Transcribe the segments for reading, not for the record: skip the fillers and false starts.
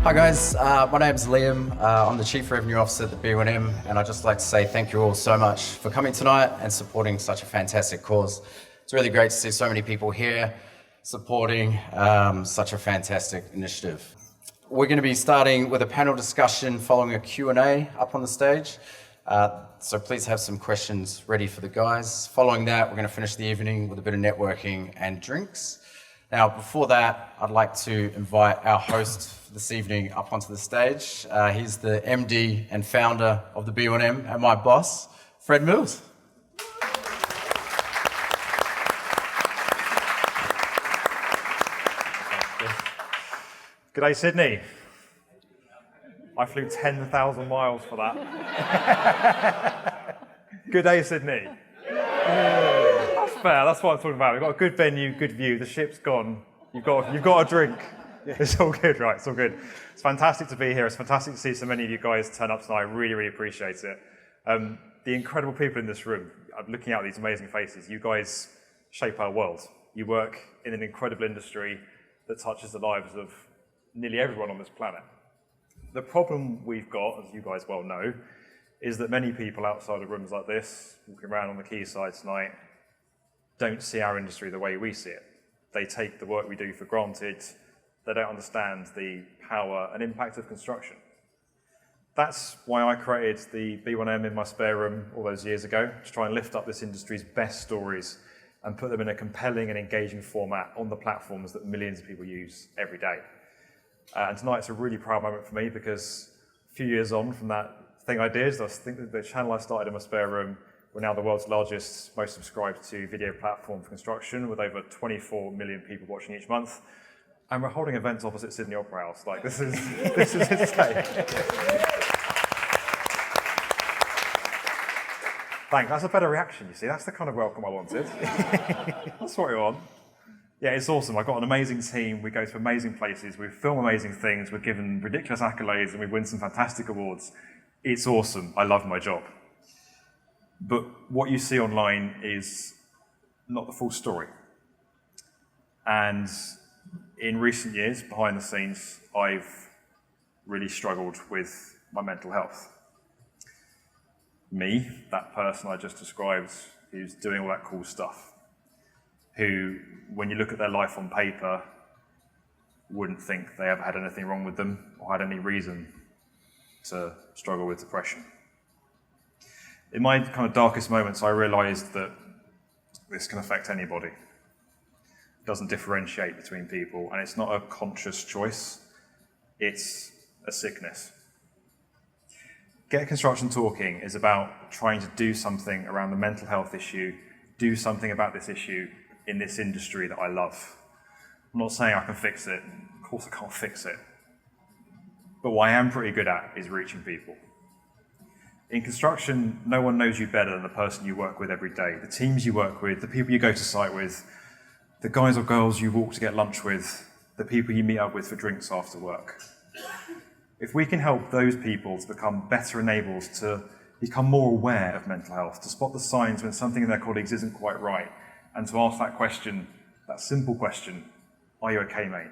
Hi guys, my name's Liam. I'm the Chief Revenue Officer at the B1M, and I'd just like to say thank you all so much for coming tonight and supporting such a fantastic cause. It's really great to see so many people here supporting such a fantastic initiative. We're going to be starting with a panel discussion following a Q&A up on the stage. So please have some questions ready for the guys. Following that, we're going to finish the evening with a bit of networking and drinks. Now, before that, I'd like to invite our host for this evening up onto the stage. He's the MD and founder of the B1M and my boss, Fred Mills. G'day, Sydney. I flew 10,000 miles for that. Good day, Sydney. That's fair, that's what I'm talking about. We've got a good venue, good view, the ship's gone. You've got a drink. It's all good, right? It's all good. It's fantastic to be here. It's fantastic to see so many of you guys turn up tonight. I really, really appreciate it. The incredible people in this room, I'm looking at these amazing faces. You guys shape our world. You work in an incredible industry that touches the lives of nearly everyone on this planet. The problem we've got, as you guys well know, is that many people outside of rooms like this, walking around on the quayside tonight, don't see our industry the way we see it. They take the work we do for granted. They don't understand the power and impact of construction. That's why I created the B1M in my spare room all those years ago, to try and lift up this industry's best stories and put them in a compelling and engaging format on the platforms that millions of people use every day. And tonight's a really proud moment for me because a few years on from that thing I did, I think the channel I started in my spare room, we're now the world's largest, most subscribed to video platform for construction with over 24 million people watching each month. And we're holding events opposite Sydney Opera House. Like, this is insane. Thanks, that's a better reaction, you see. That's the kind of welcome I wanted. That's what we want. Yeah, it's awesome. I've got an amazing team. We go to amazing places. We film amazing things. We're given ridiculous accolades and we win some fantastic awards. It's awesome. I love my job. But what you see online is not the full story. And in recent years, behind the scenes, I've really struggled with my mental health. Me, that person I just described, who's doing all that cool stuff, who, when you look at their life on paper, wouldn't think they ever had anything wrong with them or had any reason to struggle with depression. In my kind of darkest moments, I realized that this can affect anybody. It doesn't differentiate between people, and it's not a conscious choice, it's a sickness. Get Construction Talking is about trying to do something around the mental health issue, do something about this issue in this industry that I love. I'm not saying I can fix it. Of course I can't fix it. But what I am pretty good at is reaching people. In construction, no one knows you better than the person you work with every day, the teams you work with, the people you go to site with, the guys or girls you walk to get lunch with, the people you meet up with for drinks after work. If we can help those people to become better enabled to become more aware of mental health, to spot the signs when something in their colleagues isn't quite right, and to ask that question, that simple question, are you okay, mate?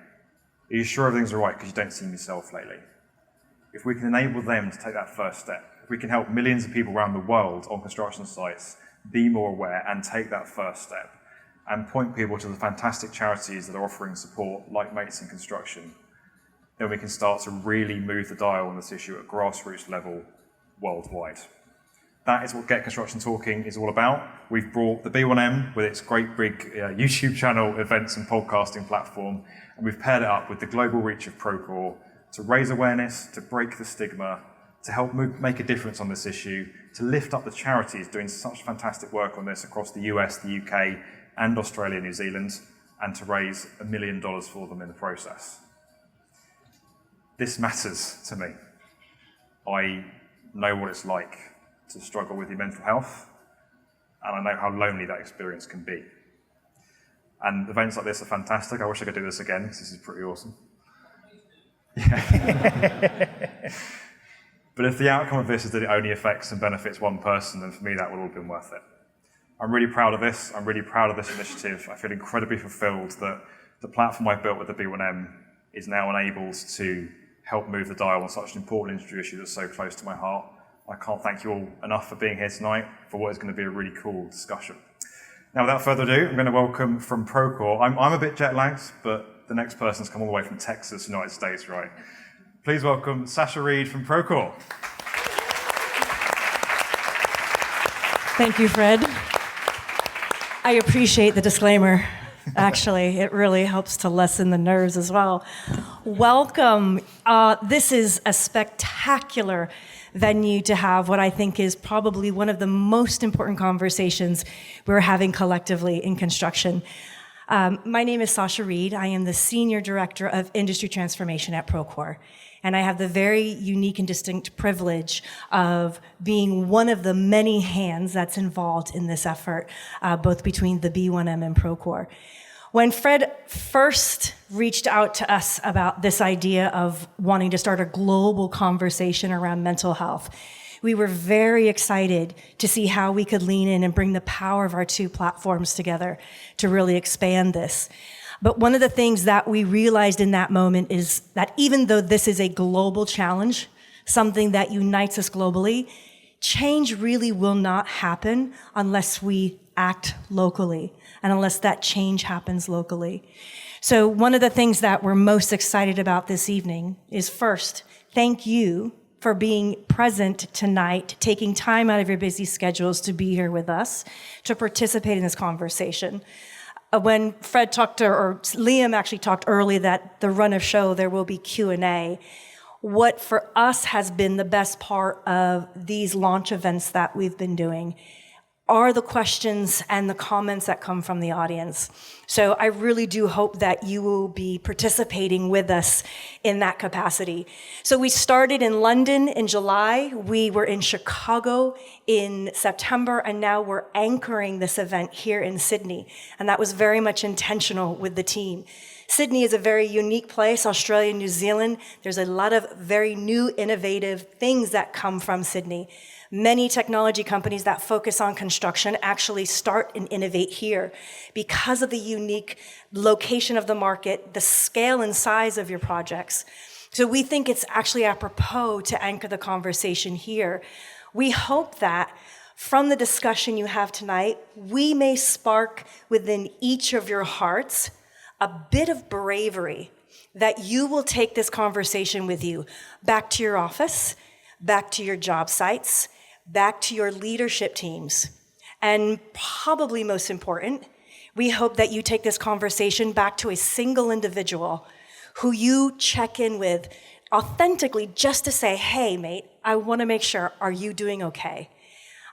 Are you sure everything's all right because you don't see yourself lately? If we can enable them to take that first step, if we can help millions of people around the world on construction sites be more aware and take that first step, and point people to the fantastic charities that are offering support, like Mates in Construction, then we can start to really move the dial on this issue at grassroots level worldwide. That is what Get Construction Talking is all about. We've brought the B1M with its great big YouTube channel, events and podcasting platform, and we've paired it up with the global reach of Procore to raise awareness, to break the stigma, to help make a difference on this issue, to lift up the charities doing such fantastic work on this across the US, the UK, and Australia, New Zealand, and to raise $1 million for them in the process. This matters to me. I know what it's like to struggle with your mental health, and I know how lonely that experience can be. And events like this are fantastic. I wish I could do this again, because this is pretty awesome. Yeah. But if the outcome of this is that it only affects and benefits one person, then for me that would all have been worth it. I'm really proud of this. I'm really proud of this initiative. I feel incredibly fulfilled that the platform I've built with the B1M is now enabled to help move the dial on such an important industry issue that's so close to my heart. I can't thank you all enough for being here tonight for what is going to be a really cool discussion. Now, without further ado, I'm going to welcome from Procore. I'm a bit jet lagged, but the next person's come all the way from Texas, United States, right? Please welcome Sasha Reed from Procore. Thank you, Fred. I appreciate the disclaimer. Actually, it really helps to lessen the nerves as well. Welcome. This is a spectacular venue to have what I think is probably one of the most important conversations we're having collectively in construction. My name is Sasha Reed. I am the Senior Director of Industry Transformation at Procore. And I have the very unique and distinct privilege of being one of the many hands that's involved in this effort, both between the B1M and Procore. When Fred first reached out to us about this idea of wanting to start a global conversation around mental health, we were very excited to see how we could lean in and bring the power of our two platforms together to really expand this. But one of the things that we realized in that moment is that even though this is a global challenge, something that unites us globally, change really will not happen unless we act locally and unless that change happens locally. So one of the things that we're most excited about this evening is, first, thank you for being present tonight, taking time out of your busy schedules to be here with us, to participate in this conversation. When Fred talked, or Liam actually talked earlier that the run of show, there will be Q&A. What for us has been the best part of these launch events that we've been doing are the questions and the comments that come from the audience. So I really do hope that you will be participating with us in that capacity. So we started in London in July, we were in Chicago in September, and now we're anchoring this event here in Sydney. And that was very much intentional with the team. Sydney is a very unique place, Australia, New Zealand. There's a lot of very new, innovative things that come from Sydney. Many technology companies that focus on construction actually start and innovate here because of the unique location of the market, the scale and size of your projects. So we think it's actually apropos to anchor the conversation here. We hope that from the discussion you have tonight, we may spark within each of your hearts a bit of bravery that you will take this conversation with you back to your office, back to your job sites, back to your leadership teams. And probably most important, we hope that you take this conversation back to a single individual who you check in with authentically just to say, hey, mate, I want to make sure, are you doing okay?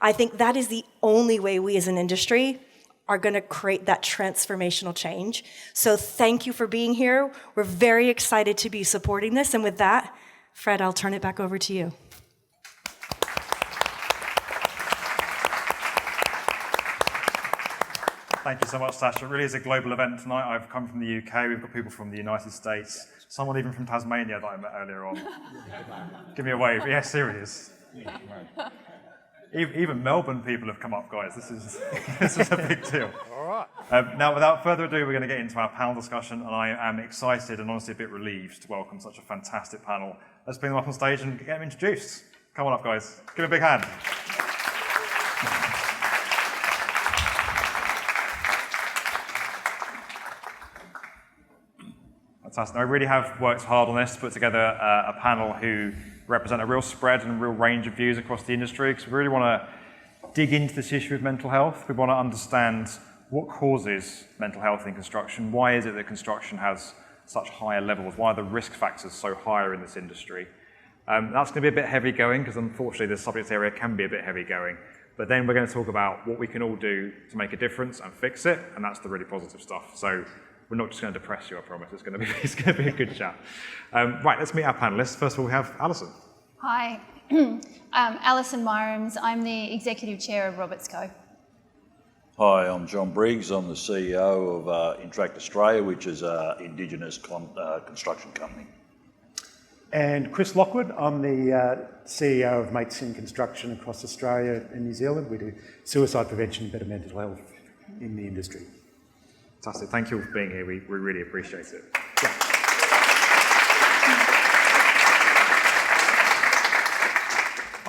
I think that is the only way we as an industry are going to create that transformational change. So thank you for being here. We're very excited to be supporting this. And with that, Fred, I'll turn it back over to you. Thank you so much, Sasha. It really is a global event tonight. I've come from the UK. We've got people from the United States. Someone even from Tasmania that I met earlier on. Give me a wave. Yeah, serious. Even Melbourne people have come up, guys. This is a big deal. All right. Now, without further ado, we're going to get into our panel discussion, and I am excited and honestly a bit relieved to welcome such a fantastic panel. Let's bring them up on stage and get them introduced. Come on up, guys. Give them a big hand. Fantastic. I really have worked hard on this to put together a panel who represent a real spread and a real range of views across the industry, because we really want to dig into this issue of mental health. We want to understand what causes mental health in construction. Why is it that construction has such higher levels? Why are the risk factors so higher in this industry? That's going to be a bit heavy going, because unfortunately the subject area can be a bit heavy going. But then we're going to talk about what we can all do to make a difference and fix it, and that's the really positive stuff. So we're not just going to depress you, I promise. It's going to be a good chat. Right, let's meet our panelists. First of all, we have Alison. Hi, Alison Myrams. I'm the Executive Chair of Roberts Co. Hi, I'm John Briggs. I'm the CEO of Interact Australia, which is an Indigenous construction company. And Chris Lockwood, I'm the CEO of Mates in Construction across Australia and New Zealand. We do suicide prevention and better mental health in the industry. Fantastic. Thank you all for being here. We really appreciate it. Yeah.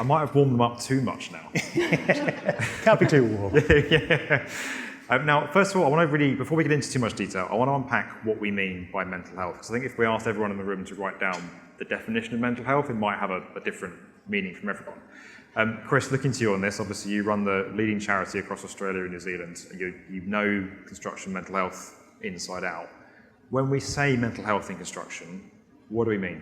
I might have warmed them up too much now. Can't be too warm. Yeah. Now, first of all, I want to really, before we get into too much detail, I want to unpack what we mean by mental health. Because I think if we asked everyone in the room to write down the definition of mental health, it might have a different meaning from everyone. Chris, looking to you on this, obviously you run the leading charity across Australia and New Zealand, and you know construction mental health inside out. When we say mental health in construction, what do we mean?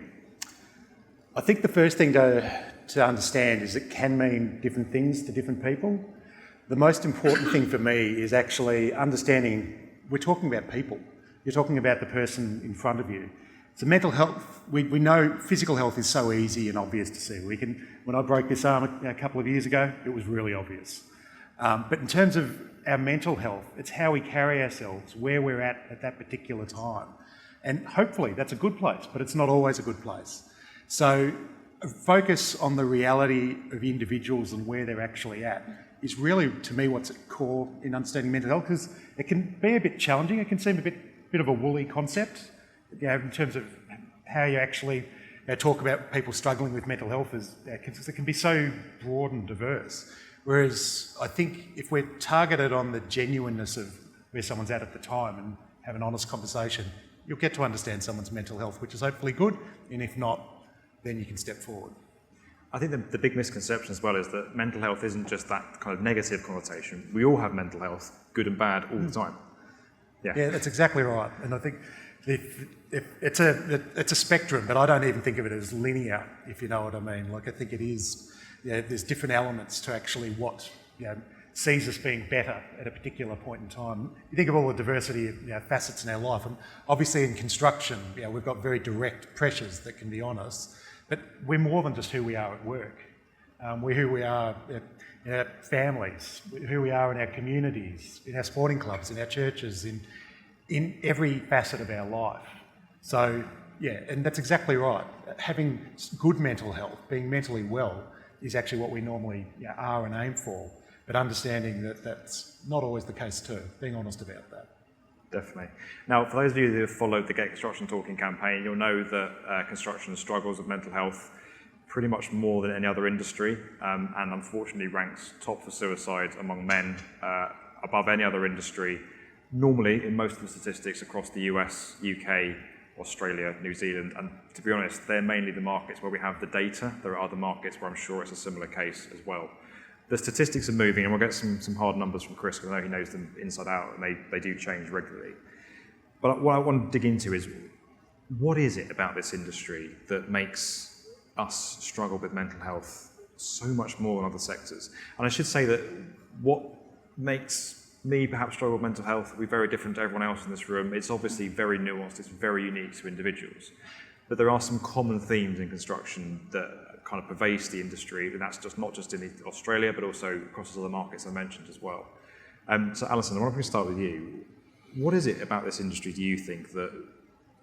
I think the first thing to understand is it can mean different things to different people. The most important thing for me is actually understanding we're talking about people. You're talking about the person in front of you. So mental health, we know physical health is so easy and obvious to see. When I broke this arm a couple of years ago, it was really obvious. But in terms of our mental health, it's how we carry ourselves, where we're at that particular time. And hopefully that's a good place, but it's not always a good place. So focus on the reality of individuals and where they're actually at is really, to me, what's at core in understanding mental health, because it can be a bit challenging. It can seem a bit of a woolly concept, in terms of how you actually talk about people struggling with mental health. It can be so broad and diverse. Whereas I think if we're targeted on the genuineness of where someone's at the time and have an honest conversation, you'll get to understand someone's mental health, which is hopefully good, and if not, then you can step forward. I think the big misconception as well is that mental health isn't just that kind of negative connotation. We all have mental health, good and bad, all the time. Yeah, that's exactly right. And I think it's a spectrum, but I don't even think of it as linear, if you know what I mean. Like, I think it is, there's different elements to actually what sees us being better at a particular point in time. You think of all the diversity of facets in our life, and obviously in construction, we've got very direct pressures that can be on us. But we're more than just who we are at work. We're who we are in our families, who we are in our communities, in our sporting clubs, in our churches, in every facet of our life. So, and that's exactly right. Having good mental health, being mentally well, is actually what we normally are and aim for. But understanding that that's not always the case too, being honest about that. Definitely. Now, for those of you who have followed the Get Construction Talking campaign, you'll know that construction struggles with mental health pretty much more than any other industry, and unfortunately ranks top for suicide among men, above any other industry, normally in most of the statistics across the US, UK, Australia, New Zealand, and to be honest, they're mainly the markets where we have the data. There are other markets where I'm sure it's a similar case as well. The statistics are moving, and we'll get some hard numbers from Chris, because I know he knows them inside out, and they do change regularly. But what I want to dig into is, what is it about this industry that makes us struggle with mental health so much more than other sectors? And I should say that what makes me perhaps struggle with mental health will be very different to everyone else in this room. It's obviously very nuanced, it's very unique to individuals. But there are some common themes in construction that kind of pervades the industry, and that's just not just in Australia, but also across the other markets I mentioned as well. So Alison, I want to start with you. What is it about this industry, do you think, that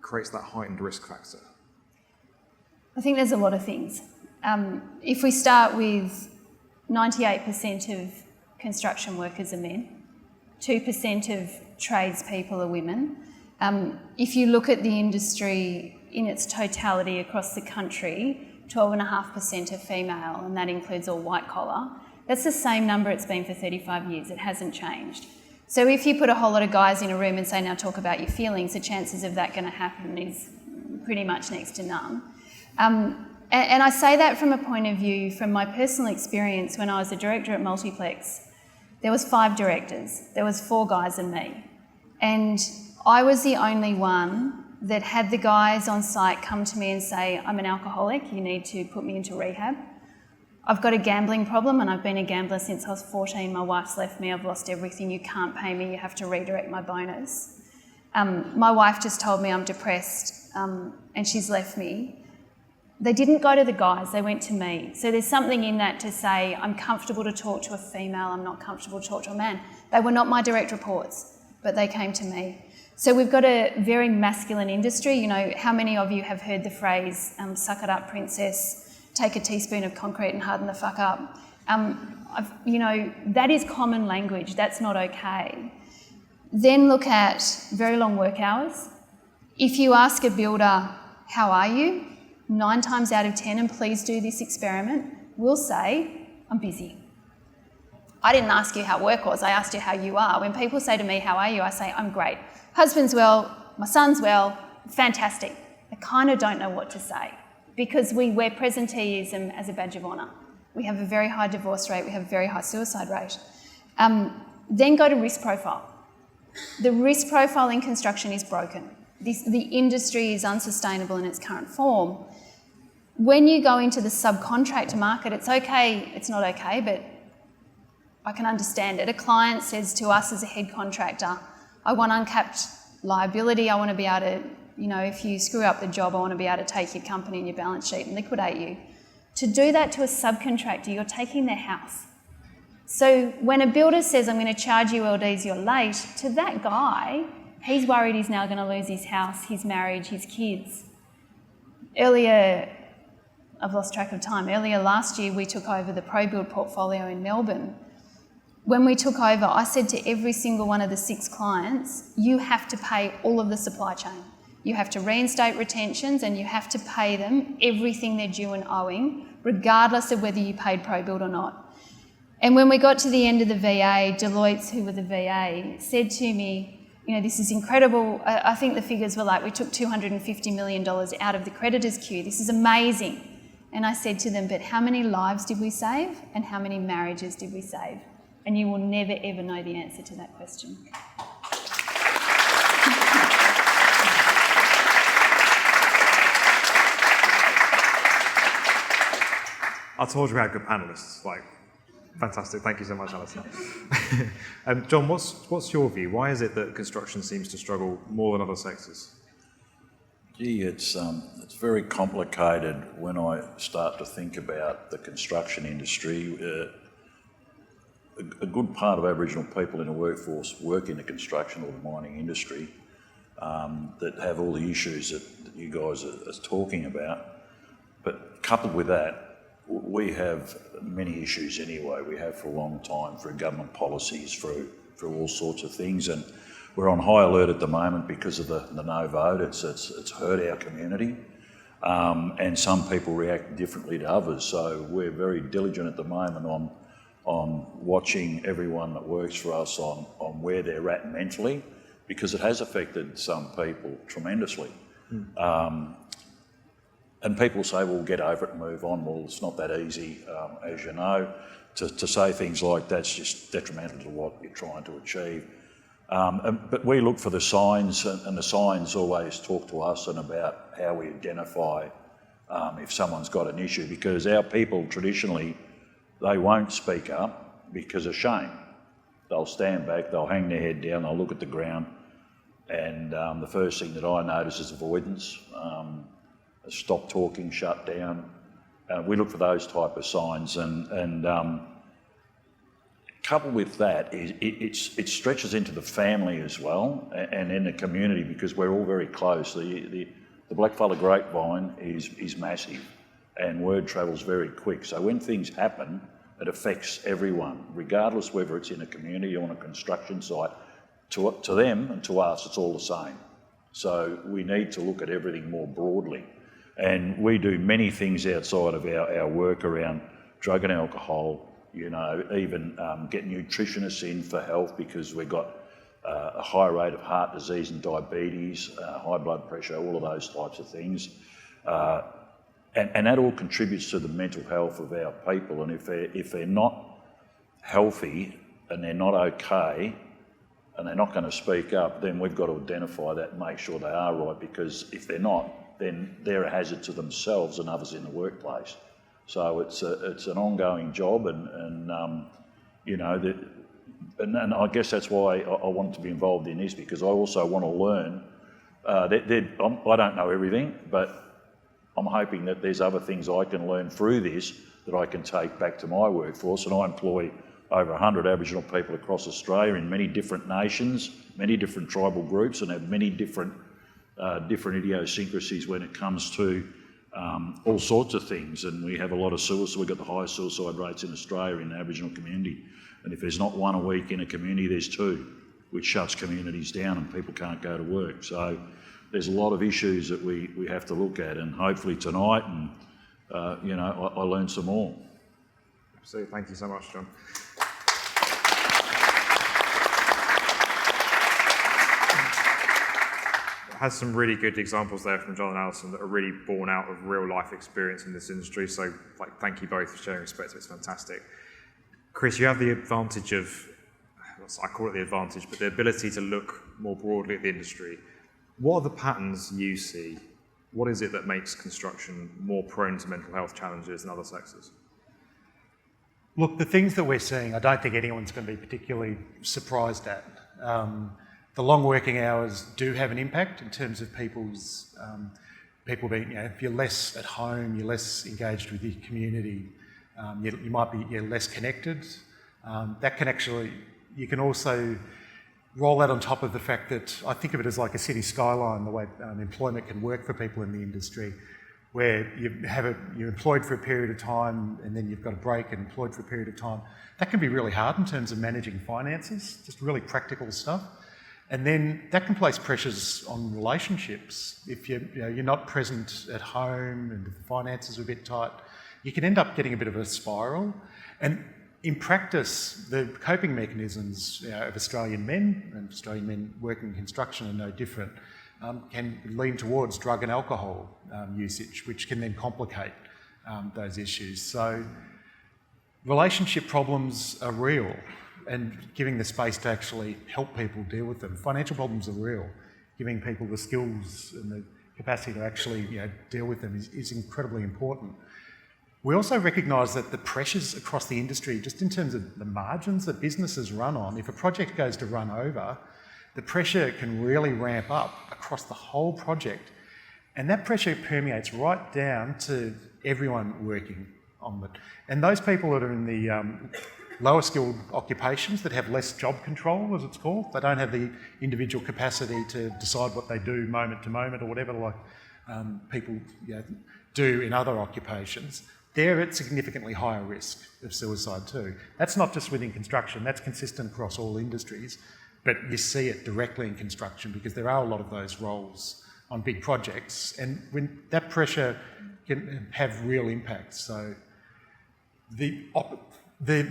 creates that heightened risk factor? I think there's a lot of things. If we start with 98% of construction workers are men, 2% of tradespeople are women. If you look at the industry in its totality across the country, 12.5% are female, and that includes all white collar. That's the same number it's been for 35 years. It hasn't changed. So if you put a whole lot of guys in a room and say, now talk about your feelings, the chances of that going to happen is pretty much next to none. And I say that from a point of view, from my personal experience when I was a director at Multiplex, there was 5 directors. There was 4 guys and me. And I was the only one that had the guys on site come to me and say, I'm an alcoholic, you need to put me into rehab. I've got a gambling problem, and I've been a gambler since I was 14. My wife's left me, I've lost everything, you can't pay me, you have to redirect my bonus. My wife just told me I'm depressed, and she's left me. They didn't go to the guys, they went to me. So there's something in that to say, I'm comfortable to talk to a female, I'm not comfortable to talk to a man. They were not my direct reports, but they came to me. So we've got a very masculine industry. How many of you have heard the phrase, suck it up, princess, take a teaspoon of concrete and harden the fuck up? That is common language, that's not okay. Then look at very long work hours. If you ask a builder, how are you? 9 times out of 10, and please do this experiment, will say, I'm busy. I didn't ask you how work was, I asked you how you are. When people say to me, how are you? I say, I'm great. Husband's well, my son's well, fantastic. I kind of don't know what to say because we wear presenteeism as a badge of honour. We have a very high divorce rate, we have a very high suicide rate. Then go to risk profile. The risk profile in construction is broken. The industry is unsustainable in its current form. When you go into the subcontractor market, it's okay, it's not okay, but I can understand it. A client says to us as a head contractor, I want uncapped liability, I want to be able to, if you screw up the job, I want to be able to take your company and your balance sheet and liquidate you. To do that to a subcontractor, you're taking their house. So when a builder says, I'm going to charge you LDs, you're late, to that guy, he's worried he's now going to lose his house, his marriage, his kids. Earlier, I've lost track of time, earlier last year we took over the ProBuild portfolio in Melbourne. When we took over, I said to every single one of the 6 clients, you have to pay all of the supply chain. You have to reinstate retentions and you have to pay them everything they're due and owing, regardless of whether you paid ProBuild or not. And when we got to the end of the VA, Deloitte, who were the VA, said to me, this is incredible. I think the figures were like, we took $250 million out of the creditors' queue. This is amazing. And I said to them, but how many lives did we save and how many marriages did we save? And you will never, ever know the answer to that question. I told you we had good panellists. Fantastic. Thank you so much, Alison. John, what's your view? Why is it that construction seems to struggle more than other sectors? Gee, it's very complicated when I start to think about the construction industry. A good part of Aboriginal people in the workforce work in the construction or the mining industry that have all the issues that you guys are talking about. But coupled with that, we have many issues anyway. We have for a long time through government policies, through all sorts of things, and we're on high alert at the moment because of the no vote. It's hurt our community, and some people react differently to others. So we're very diligent at the moment on watching everyone that works for us on where they're at mentally, because it has affected some people tremendously. And people say, well, get over it and move on. Well, it's not that easy, as you know. To say things like that's just detrimental to what you're trying to achieve. But we look for the signs, and the signs always talk to us and about how we identify if someone's got an issue, because our people traditionally, they won't speak up because of shame. They'll stand back, they'll hang their head down, they'll look at the ground, and the first thing that I notice is avoidance. Stop talking, shut down. We look for those type of signs, and coupled with that, it stretches into the family as well, and in the community, because we're all very close. The blackfella grapevine is massive, and word travels very quick. So when things happen, it affects everyone, regardless whether it's in a community or on a construction site. To them and to us, it's all the same. So we need to look at everything more broadly. And we do many things outside of our work around drug and alcohol, even get nutritionists in for health, because we've got a high rate of heart disease and diabetes, high blood pressure, all of those types of things. And that all contributes to the mental health of our people. And if they're not healthy and they're not okay and they're not going to speak up, then we've got to identify that and make sure they are right, because if they're not, then they're a hazard to themselves and others in the workplace. So it's an ongoing job, and I guess that's why I want to be involved in this, because I also want to learn. I don't know everything, but I'm hoping that there's other things I can learn through this that I can take back to my workforce. And I employ over 100 Aboriginal people across Australia in many different nations, many different tribal groups, and have many different idiosyncrasies when it comes to all sorts of things. And we have a lot of suicide. We've got the highest suicide rates in Australia in the Aboriginal community. And if there's not one a week in a community, there's 2, which shuts communities down and people can't go to work. So there's a lot of issues that we have to look at, and hopefully tonight, and I learned some more. So thank you so much, John. Has some really good examples there from John and Alison that are really born out of real life experience in this industry. So thank you both for sharing perspective. It's fantastic. Chris, you have the advantage of, I call it the advantage, but the ability to look more broadly at the industry. What are the patterns you see? What is it that makes construction more prone to mental health challenges than other sectors? Look, the things that we're seeing, I don't think anyone's going to be particularly surprised at. The long working hours do have an impact in terms of people's, people being, if you're less at home, you're less engaged with your community, you might be you're less connected. That can actually, you can also roll that on top of the fact that I think of it as like a city skyline, the way employment can work for people in the industry, where you're employed for a period of time and then you've got a break and employed for a period of time. That can be really hard in terms of managing finances, just really practical stuff. And then that can place pressures on relationships. If you're not present at home and the finances are a bit tight, you can end up getting a bit of a spiral. And in practice, the coping mechanisms of Australian men, and Australian men working in construction are no different, can lean towards drug and alcohol usage, which can then complicate those issues. So relationship problems are real, and giving the space to actually help people deal with them. Financial problems are real. Giving people the skills and the capacity to actually deal with them is incredibly important. We also recognise that the pressures across the industry, just in terms of the margins that businesses run on, if a project goes to run over, the pressure can really ramp up across the whole project. And that pressure permeates right down to everyone working on it. And those people that are in the lower skilled occupations that have less job control, as it's called, they don't have the individual capacity to decide what they do moment to moment or whatever, like people do in other occupations, they're at significantly higher risk of suicide too. That's not just within construction, that's consistent across all industries, but you see it directly in construction because there are a lot of those roles on big projects, and when that pressure can have real impacts. So the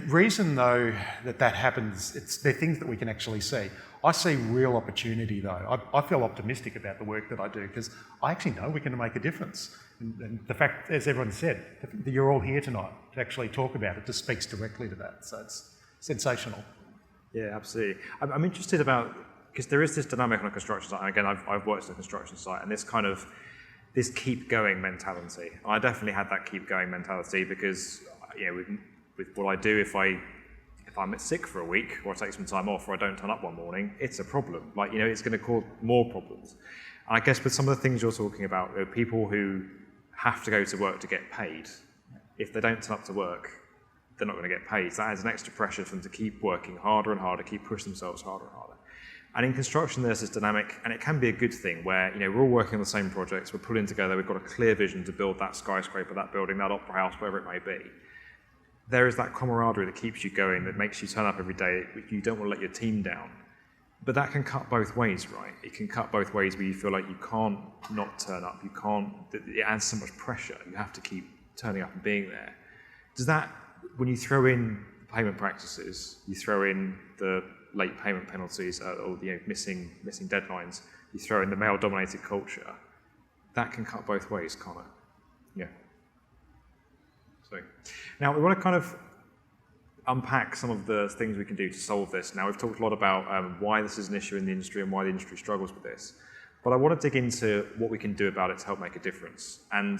reason though that happens, they're things that we can actually see. I see real opportunity though. I feel optimistic about the work that I do because I actually know we can make a difference. And the fact, as everyone said, that you're all here tonight to actually talk about it just speaks directly to that. So it's sensational. Yeah, absolutely. I'm interested about, because there is this dynamic on a construction site, and again, I've worked at a construction site, and this keep going mentality. I definitely had that keep going mentality because, with what I do, if I'm sick for a week or I take some time off or I don't turn up one morning, it's a problem. It's going to cause more problems. And I guess with some of the things you're talking about, there are people who have to go to work to get paid. If they don't turn up to work, they're not going to get paid. So that adds an extra pressure for them to keep working harder and harder, keep pushing themselves harder and harder. And in construction, there's this dynamic, and it can be a good thing where, we're all working on the same projects, we're pulling together, we've got a clear vision to build that skyscraper, that building, that opera house, wherever it may be. There is that camaraderie that keeps you going, that makes you turn up every day. You don't want to let your team down. But that can cut both ways, right? It can cut both ways where you feel like you can't not turn up. It adds so much pressure. You have to keep turning up and being there. Does that, when you throw in payment practices, you throw in the late payment penalties or missing deadlines, you throw in the male-dominated culture, that can cut both ways, can't it? Yeah. So, now we want to kind of unpack some of the things we can do to solve this. Now we've talked a lot about why this is an issue in the industry and why the industry struggles with this, but I want to dig into what we can do about it to help make a difference. And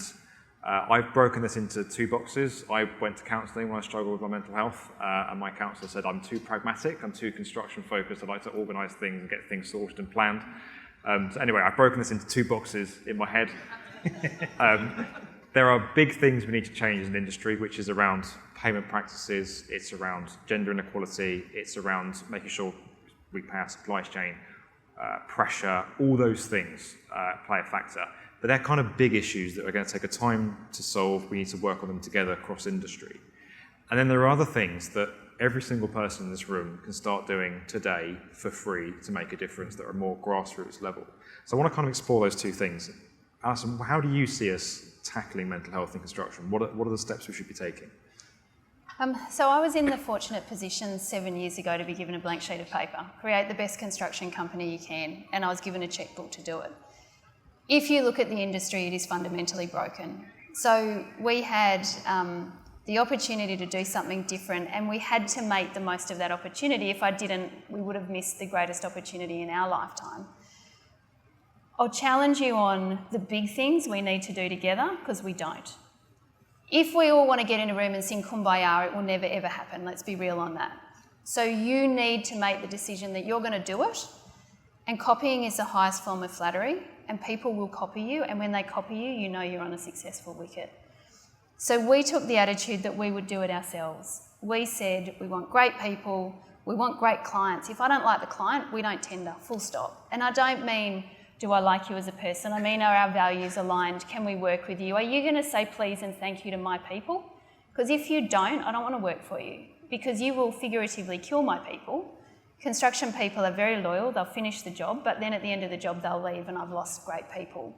I've broken this into two boxes. I went to counselling when I struggled with my mental health, and my counsellor said I'm too pragmatic, I'm too construction focused, I like to organise things and get things sorted and planned. So anyway, I've broken this into two boxes in my head. There are big things we need to change as an industry, which is around payment practices, it's around gender inequality, it's around making sure we pay our supply chain, pressure, all those things play a factor. But they're kind of big issues that are going to take a time to solve. We need to work on them together across industry. And then there are other things that every single person in this room can start doing today for free to make a difference that are more grassroots level. So I want to kind of explore those two things. Alison, how do you see us tackling mental health in construction? What are the steps we should be taking? So I was in the fortunate position 7 years ago to be given a blank sheet of paper, create the best construction company you can, and I was given a checkbook to do it. If you look at the industry, it is fundamentally broken. So we had the opportunity to do something different, and we had to make the most of that opportunity. If I didn't, we would have missed the greatest opportunity in our lifetime. I'll challenge you on the big things we need to do together, because we don't. If we all want to get in a room and sing Kumbaya, it will never ever happen. Let's be real on that. So you need to make the decision that you're going to do it, and copying is the highest form of flattery, and people will copy you, and when they copy you, you know you're on a successful wicket. So we took the attitude that we would do it ourselves. We said we want great people, we want great clients. If I don't like the client, we don't tender, full stop. And I don't mean, do I like you as a person? I mean, are our values aligned? Can we work with you? Are you going to say please and thank you to my people? Because if you don't, I don't want to work for you, because you will figuratively kill my people. Construction people are very loyal, they'll finish the job, but then at the end of the job they'll leave, and I've lost great people.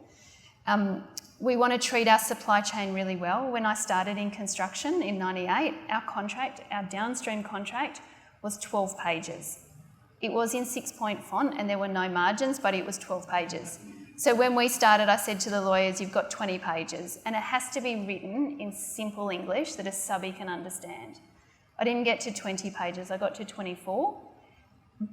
We want to treat our supply chain really well. When I started in construction in '98, our contract, our downstream contract, was 12 pages. It was in 6-point font and there were no margins, but it was 12 pages. So when we started, I said to the lawyers, you've got 20 pages, and it has to be written in simple English that a subby can understand. I didn't get to 20 pages, I got to 24.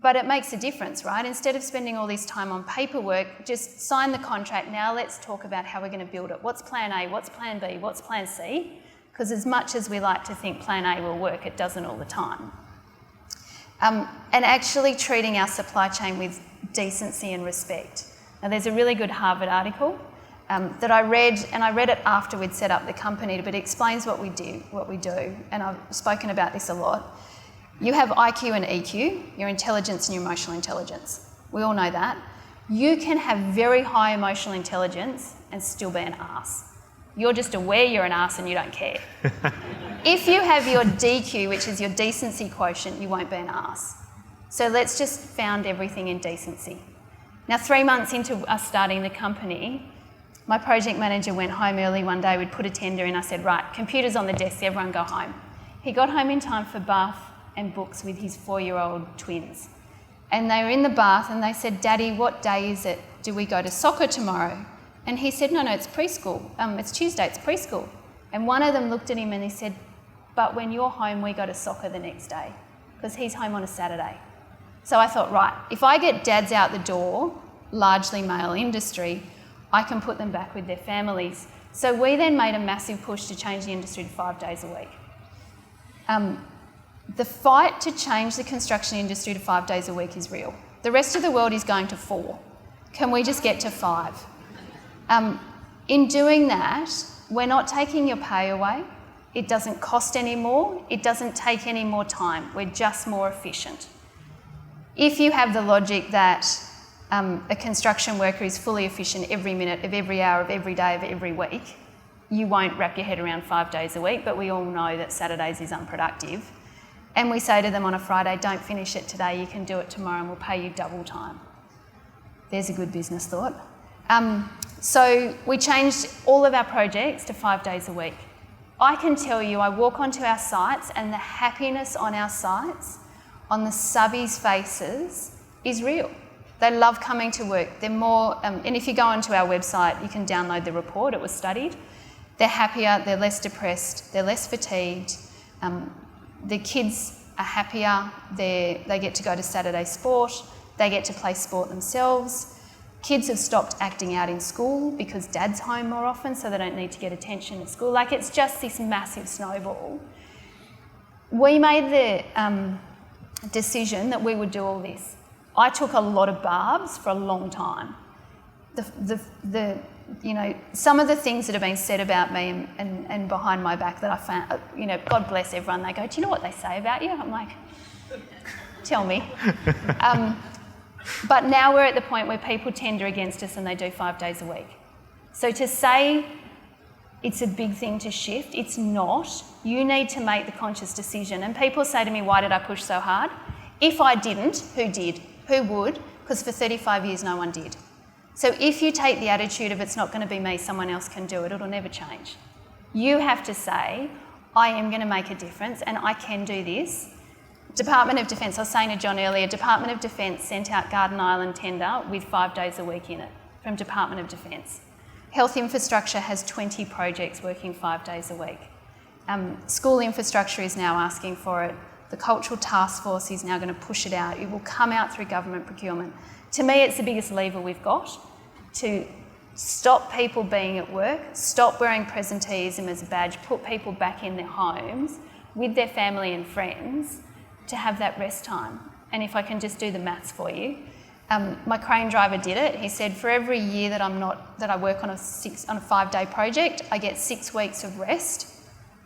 But it makes a difference, right? Instead of spending all this time on paperwork, just sign the contract. Now let's talk about how we're going to build it. What's plan A? What's plan B? What's plan C? Because as much as we like to think plan A will work, it doesn't all the time. And actually treating our supply chain with decency and respect. Now there's a really good Harvard article that I read, and I read it after we'd set up the company, but it explains what we do, and I've spoken about this a lot. You have IQ and EQ, your intelligence and your emotional intelligence. We all know that. You can have very high emotional intelligence and still be an arse. You're just aware you're an arse and you don't care. If you have your DQ, which is your decency quotient, you won't be an arse. So let's just found everything in decency. Now, 3 months into us starting the company, my project manager went home early one day, we'd put a tender in, I said, right, computers on the desk, everyone go home. He got home in time for bath and books with his 4-year-old twins. And they were in the bath and they said, Daddy, what day is it? Do we go to soccer tomorrow? And he said, no, it's preschool. It's Tuesday, it's preschool. And one of them looked at him and he said, but when you're home, we go to soccer the next day, because he's home on a Saturday. So I thought, right, if I get dads out the door, largely male industry, I can put them back with their families. So we then made a massive push to change the industry to 5 days a week. The fight to change the construction industry to 5 days a week is real. The rest of the world is going to 4. Can we just get to 5? In doing that, we're not taking your pay away. It doesn't cost any more. It doesn't take any more time. We're just more efficient. If you have the logic that a construction worker is fully efficient every minute of every hour of every day of every week, you won't wrap your head around 5 days a week, but we all know that Saturdays is unproductive. And we say to them on a Friday, don't finish it today, you can do it tomorrow and we'll pay you double time. There's a good business thought. So we changed all of our projects to 5 days a week. I can tell you, I walk onto our sites and the happiness on our sites, on the subbies' faces, is real. They love coming to work. They're more, and if you go onto our website, you can download the report, it was studied. They're happier, they're less depressed, they're less fatigued. The kids are happier, they get to go to Saturday sport, they get to play sport themselves. Kids have stopped acting out in school because dad's home more often, so they don't need to get attention at school. Like, it's just this massive snowball. We made the decision that we would do all this. I took a lot of barbs for a long time. Some of the things that have been said about me and behind my back that I found, God bless everyone, they go, do you know what they say about you? I'm like, tell me. But now we're at the point where people tender against us and they do 5 days a week. So to say it's a big thing to shift, it's not. You need to make the conscious decision. And people say to me, why did I push so hard? If I didn't, who did? Who would? Because for 35 years, no one did. So if you take the attitude of it's not going to be me, someone else can do it, it'll never change. You have to say, I am going to make a difference and I can do this. Department of Defence, I was saying to John earlier, Department of Defence sent out Garden Island tender with 5 days a week in it from Department of Defence. Health infrastructure has 20 projects working 5 days a week. School infrastructure is now asking for it. The Cultural Task Force is now going to push it out. It will come out through government procurement. To me, it's the biggest lever we've got to stop people being at work, stop wearing presenteeism as a badge, put people back in their homes with their family and friends to have that rest time. And if I can just do the maths for you, my crane driver did it. He said, for every year that I work on a 5-day project, I get 6 weeks of rest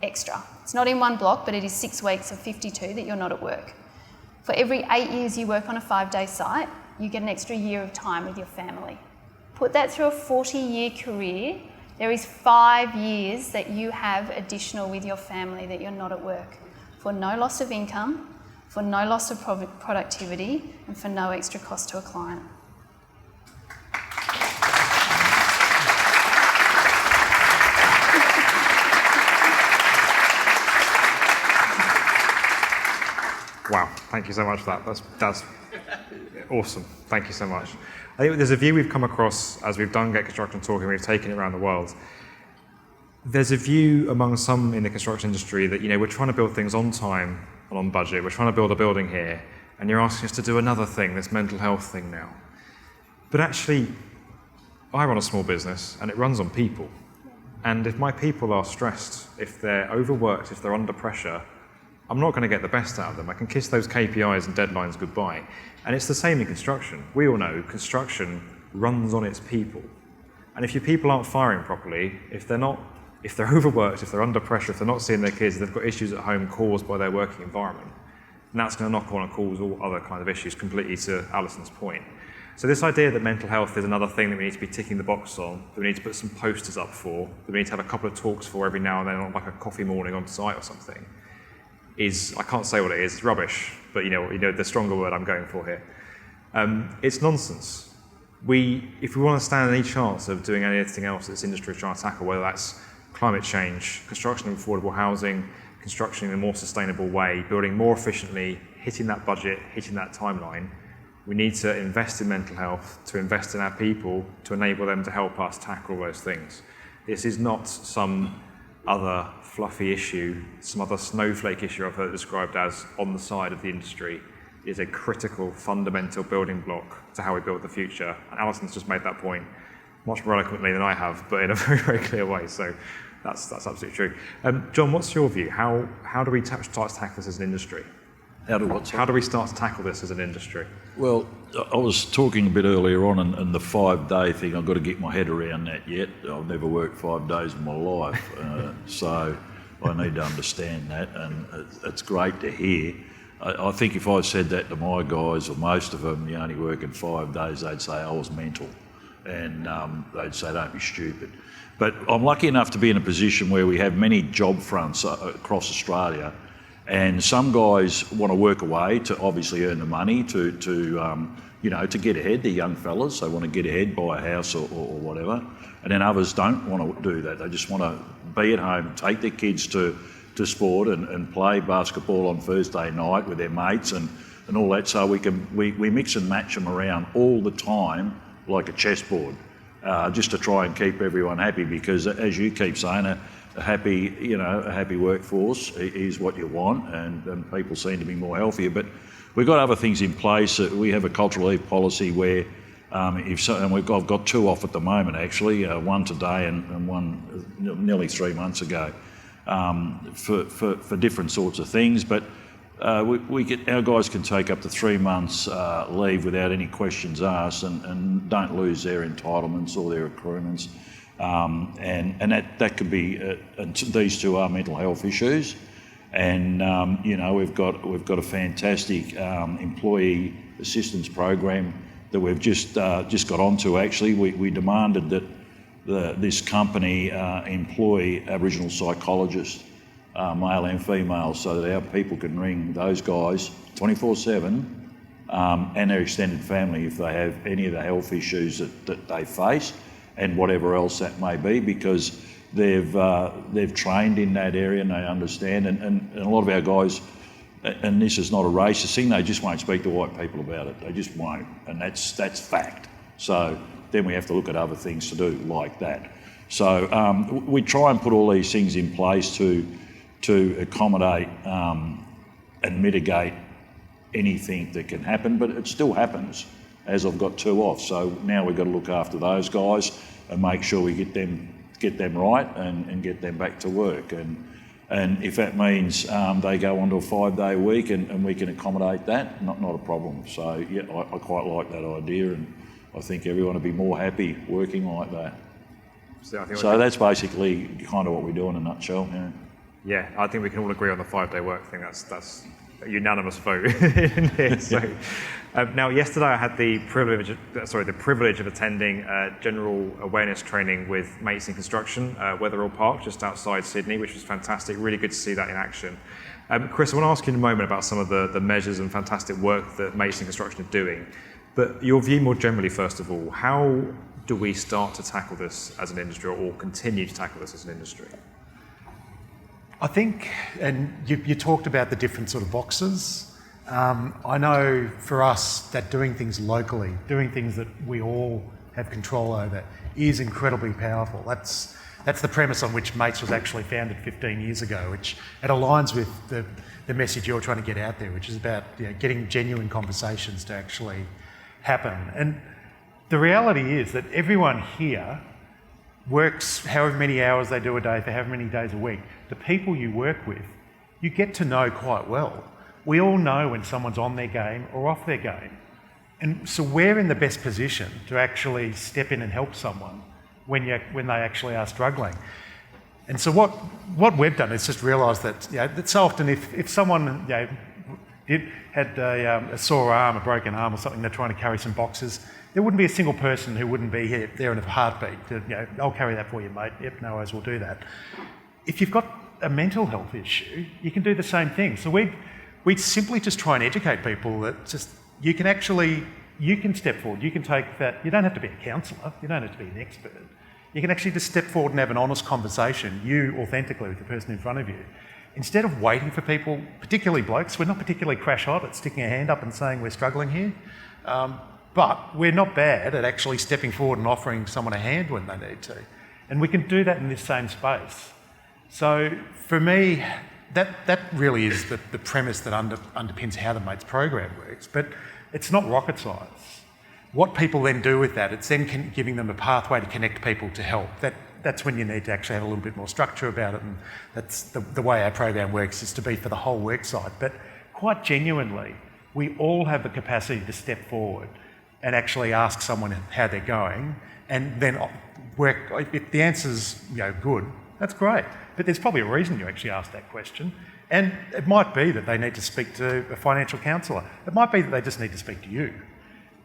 extra. It's not in one block, but it is 6 weeks of 52 that you're not at work. For every 8 years you work on a 5-day site, you get an extra year of time with your family. Put that through a 40-year career, there is 5 years that you have additional with your family that you're not at work, for no loss of income, for no loss of productivity, and for no extra cost to a client. Wow, thank you so much for that. That's awesome. Thank you so much. I think there's a view we've come across as we've done Get Construction Talk and we've taken it around the world. There's a view among some in the construction industry that, we're trying to build things on time and on budget. We're trying to build a building here, and you're asking us to do another thing, this mental health thing now. But actually, I run a small business and it runs on people. And if my people are stressed, if they're overworked, if they're under pressure, I'm not going to get the best out of them. I can kiss those KPIs and deadlines goodbye. And it's the same in construction. We all know construction runs on its people. And if your people aren't firing properly, if they're overworked, if they're under pressure, if they're not seeing their kids, if they've got issues at home caused by their working environment, and that's going to knock on and cause all other kind of issues, completely to Alison's point. So this idea that mental health is another thing that we need to be ticking the box on, that we need to put some posters up for, that we need to have a couple of talks for every now and then on like a coffee morning on site or something, is, I can't say what it is, it's rubbish, but you know the stronger word I'm going for here. It's nonsense. If we want to stand any chance of doing anything else that this industry is trying to tackle, whether that's climate change, construction of affordable housing, construction in a more sustainable way, building more efficiently, hitting that budget, hitting that timeline, we need to invest in mental health, to invest in our people, to enable them to help us tackle those things. This is not some other fluffy issue, some other snowflake issue I've heard described as on the side of the industry. It is a critical, fundamental building block to how we build the future. And Alison's just made that point much more eloquently than I have, but in a very, very clear way. So that's absolutely true. John, what's your view? How do we start to tackle this as an industry? How do we start to tackle this as an industry? Well, I was talking a bit earlier on, and the 5-day thing, I've got to get my head around that yet. I've never worked 5 days in my life, so I need to understand that, and it's great to hear. I think if I said that to my guys, or most of them, you're only working 5 days, they'd say I was mental, and they'd say don't be stupid. But I'm lucky enough to be in a position where we have many job fronts across Australia, and some guys want to work away to obviously earn the money to get ahead. They're young fellas, they want to get ahead, buy a house or whatever. And then others don't want to do that. They just want to be at home, take their kids to sport and play basketball on Thursday night with their mates and all that. So we mix and match them around all the time like a chessboard, just to try and keep everyone happy, because as you keep saying, a happy workforce is what you want, and people seem to be more healthier. But we've got other things in place. We have a cultural leave policy where I've got 2 off at the moment actually, one today and one nearly 3 months ago, for different sorts of things. But our guys can take up to 3 months leave without any questions asked, and don't lose their entitlements or their accruements. And that could be, these 2 are mental health issues, and we've got a fantastic employee assistance program that we've just got onto. Actually, we demanded that this company employ Aboriginal psychologists, male and female, so that our people can ring those guys 24/7 and their extended family if they have any of the health issues that they face, and whatever else that may be, because they've trained in that area and they understand. And a lot of our guys, and this is not a racist thing, they just won't speak to white people about it. They just won't, and that's fact. So then we have to look at other things to do like that. So we try and put all these things in place to accommodate and mitigate anything that can happen, but it still happens, as I've got 2 off. So now we've got to look after those guys and make sure we get them right and get them back to work. And if that means they go onto a 5-day week and we can accommodate that, not a problem. So yeah, I quite like that idea, and I think everyone would be more happy working like that. So that's basically kind of what we do in a nutshell. Yeah, I think we can all agree on the 5-day work thing. That's a unanimous vote in here. So, now, yesterday I had the privilege of attending general awareness training with Mates in Construction, Wetherall Park, just outside Sydney, which was fantastic. Really good to see that in action. Chris, I want to ask you in a moment about some of the measures and fantastic work that Mates in Construction are doing. But your view more generally, first of all, how do we start to tackle this as an industry, or continue to tackle this as an industry? I think, and you talked about the different sort of boxes. I know for us that doing things locally, doing things that we all have control over, is incredibly powerful. That's the premise on which Mates was actually founded 15 years ago, which it aligns with the message you're trying to get out there, which is about getting genuine conversations to actually happen. And the reality is that everyone here works however many hours they do a day for however many days a week. The people you work with, you get to know quite well. We all know when someone's on their game or off their game. And so we're in the best position to actually step in and help someone when they actually are struggling. And so what we've done is just realised that so often if someone had a sore arm, a broken arm or something, they're trying to carry some boxes, there wouldn't be a single person who wouldn't be there in a heartbeat. I'll carry that for you, mate. Yep, no worries, we'll do that. If you've got a mental health issue, you can do the same thing. So we simply just try and educate people that you can step forward, you can take that. You don't have to be a counsellor, you don't have to be an expert. You can actually just step forward and have an honest conversation, you authentically, with the person in front of you. Instead of waiting for people, particularly blokes, we're not particularly crash hot at sticking a hand up and saying we're struggling here. But we're not bad at actually stepping forward and offering someone a hand when they need to. And we can do that in this same space. So for me, that really is the premise that underpins how the Mates program works. But it's not rocket science. What people then do with that, it's then giving them a pathway to connect people to help. That's when you need to actually have a little bit more structure about it. And that's the way our program works, is to be for the whole work site. But quite genuinely, we all have the capacity to step forward and actually ask someone how they're going, and then work. If the answer's good, that's great. But there's probably a reason you actually asked that question, and it might be that they need to speak to a financial counsellor. It might be that they just need to speak to you,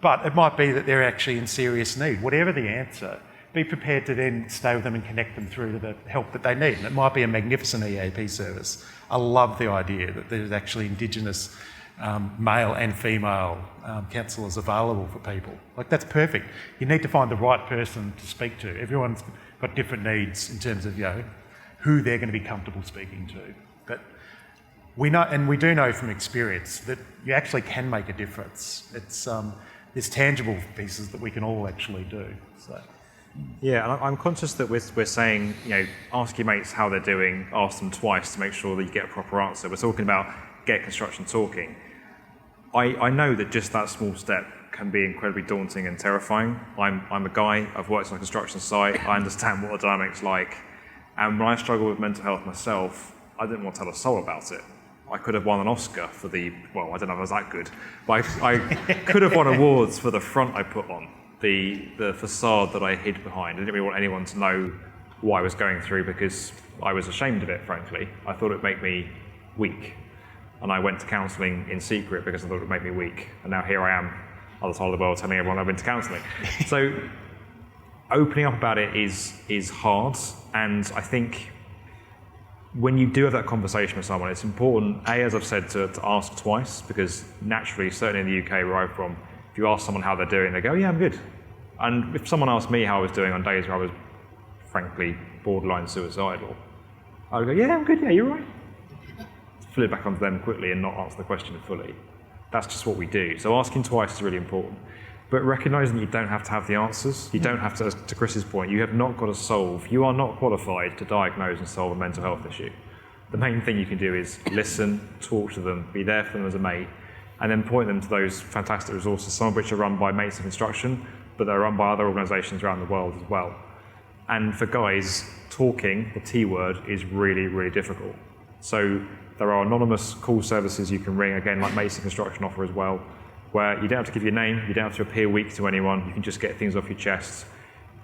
but it might be that they're actually in serious need. Whatever the answer, be prepared to then stay with them and connect them through to the help that they need. And it might be a magnificent EAP service. I love the idea that there's actually Indigenous male and female counsellors available for people. That's perfect. You need to find the right person to speak to. Everyone's got different needs in terms of who they're going to be comfortable speaking to. But we know, and we do know from experience, that you actually can make a difference. There's tangible pieces that we can all actually do. So. Yeah, and I'm conscious that we're saying, ask your mates how they're doing, ask them twice to make sure that you get a proper answer. We're talking about get construction talking. I know that just that small step can be incredibly daunting and terrifying. I'm a guy, I've worked on a construction site, I understand what the dynamic's like. And when I struggle with mental health myself, I didn't want to tell a soul about it. I could have won an Oscar for I don't know if I was that good, but I could have won awards for the front I put on, the facade that I hid behind. I didn't really want anyone to know what I was going through because I was ashamed of it, frankly. I thought it would make me weak. And I went to counselling in secret because I thought it would make me weak. And now here I am, other side of the world, telling everyone I've been to counselling. So opening up about it is hard. And I think when you do have that conversation with someone, it's important, as I've said, to ask twice, because naturally, certainly in the UK where I'm from, if you ask someone how they're doing, they go, yeah, I'm good. And if someone asked me how I was doing on days where I was frankly borderline suicidal, I would go, yeah, I'm good, yeah, you're right. Flip back onto them quickly and not answer the question fully. That's just what we do. So asking twice is really important. But recognising that you don't have to have the answers. You don't have to Chris's point, you have not got to solve, you are not qualified to diagnose and solve a mental health issue. The main thing you can do is listen, talk to them, be there for them as a mate, and then point them to those fantastic resources, some of which are run by Mates in Construction, but they're run by other organisations around the world as well. And for guys, talking, the T word, is really, really difficult. So there are anonymous call services you can ring, again, like Mates in Construction offer as well, where you don't have to give your name, you don't have to appear weak to anyone, you can just get things off your chest.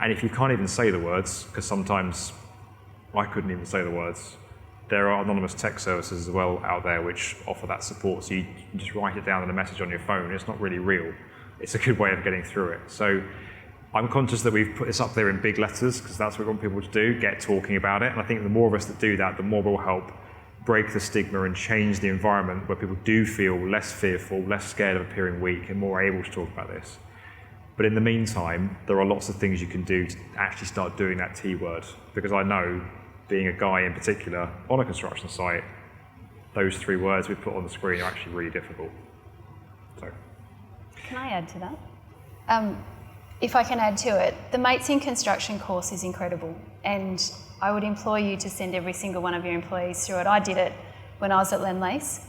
And if you can't even say the words, because sometimes I couldn't even say the words, there are anonymous text services as well out there which offer that support, so you can just write it down in a message on your phone. It's not really real. It's a good way of getting through it. So I'm conscious that we've put this up there in big letters because that's what we want people to do, get talking about it. And I think the more of us that do that, the more we'll help break the stigma and change the environment where people do feel less fearful, less scared of appearing weak and more able to talk about this. But in the meantime, there are lots of things you can do to actually start doing that T word, because I know, being a guy in particular on a construction site, those 3 words we put on the screen are actually really difficult. So. Can I add to that? If I can add to it, the Mates in Construction course is incredible, and I would implore you to send every single one of your employees through it. I did it when I was at Lendlease.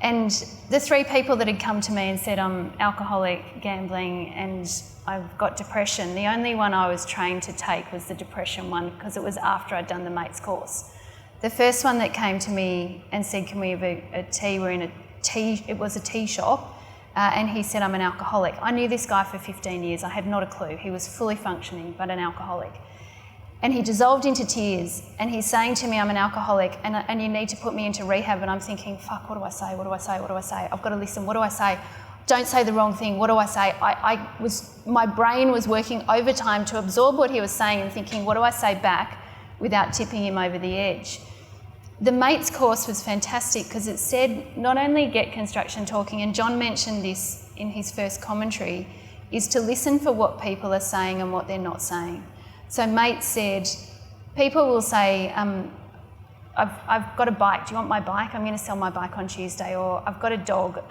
And the 3 people that had come to me and said, I'm alcoholic, gambling, and I've got depression, the only one I was trained to take was the depression one, because it was after I'd done the Mates course. The first one that came to me and said, can we have a tea? We're in it was a tea shop, and he said, I'm an alcoholic. I knew this guy for 15 years. I had not a clue. He was fully functioning, but an alcoholic. And he dissolved into tears, and he's saying to me, I'm an alcoholic, and you need to put me into rehab. And I'm thinking, fuck, what do I say? What do I say? What do I say? I've got to listen. What do I say? Don't say the wrong thing. What do I say? My brain was working overtime to absorb what he was saying and thinking, what do I say back without tipping him over the edge? The Mates course was fantastic because it said not only get construction talking, and John mentioned this in his first commentary, is to listen for what people are saying and what they're not saying. So Mates said, people will say, I've got a bike, do you want my bike? I'm going to sell my bike on Tuesday. Or I've got a dog,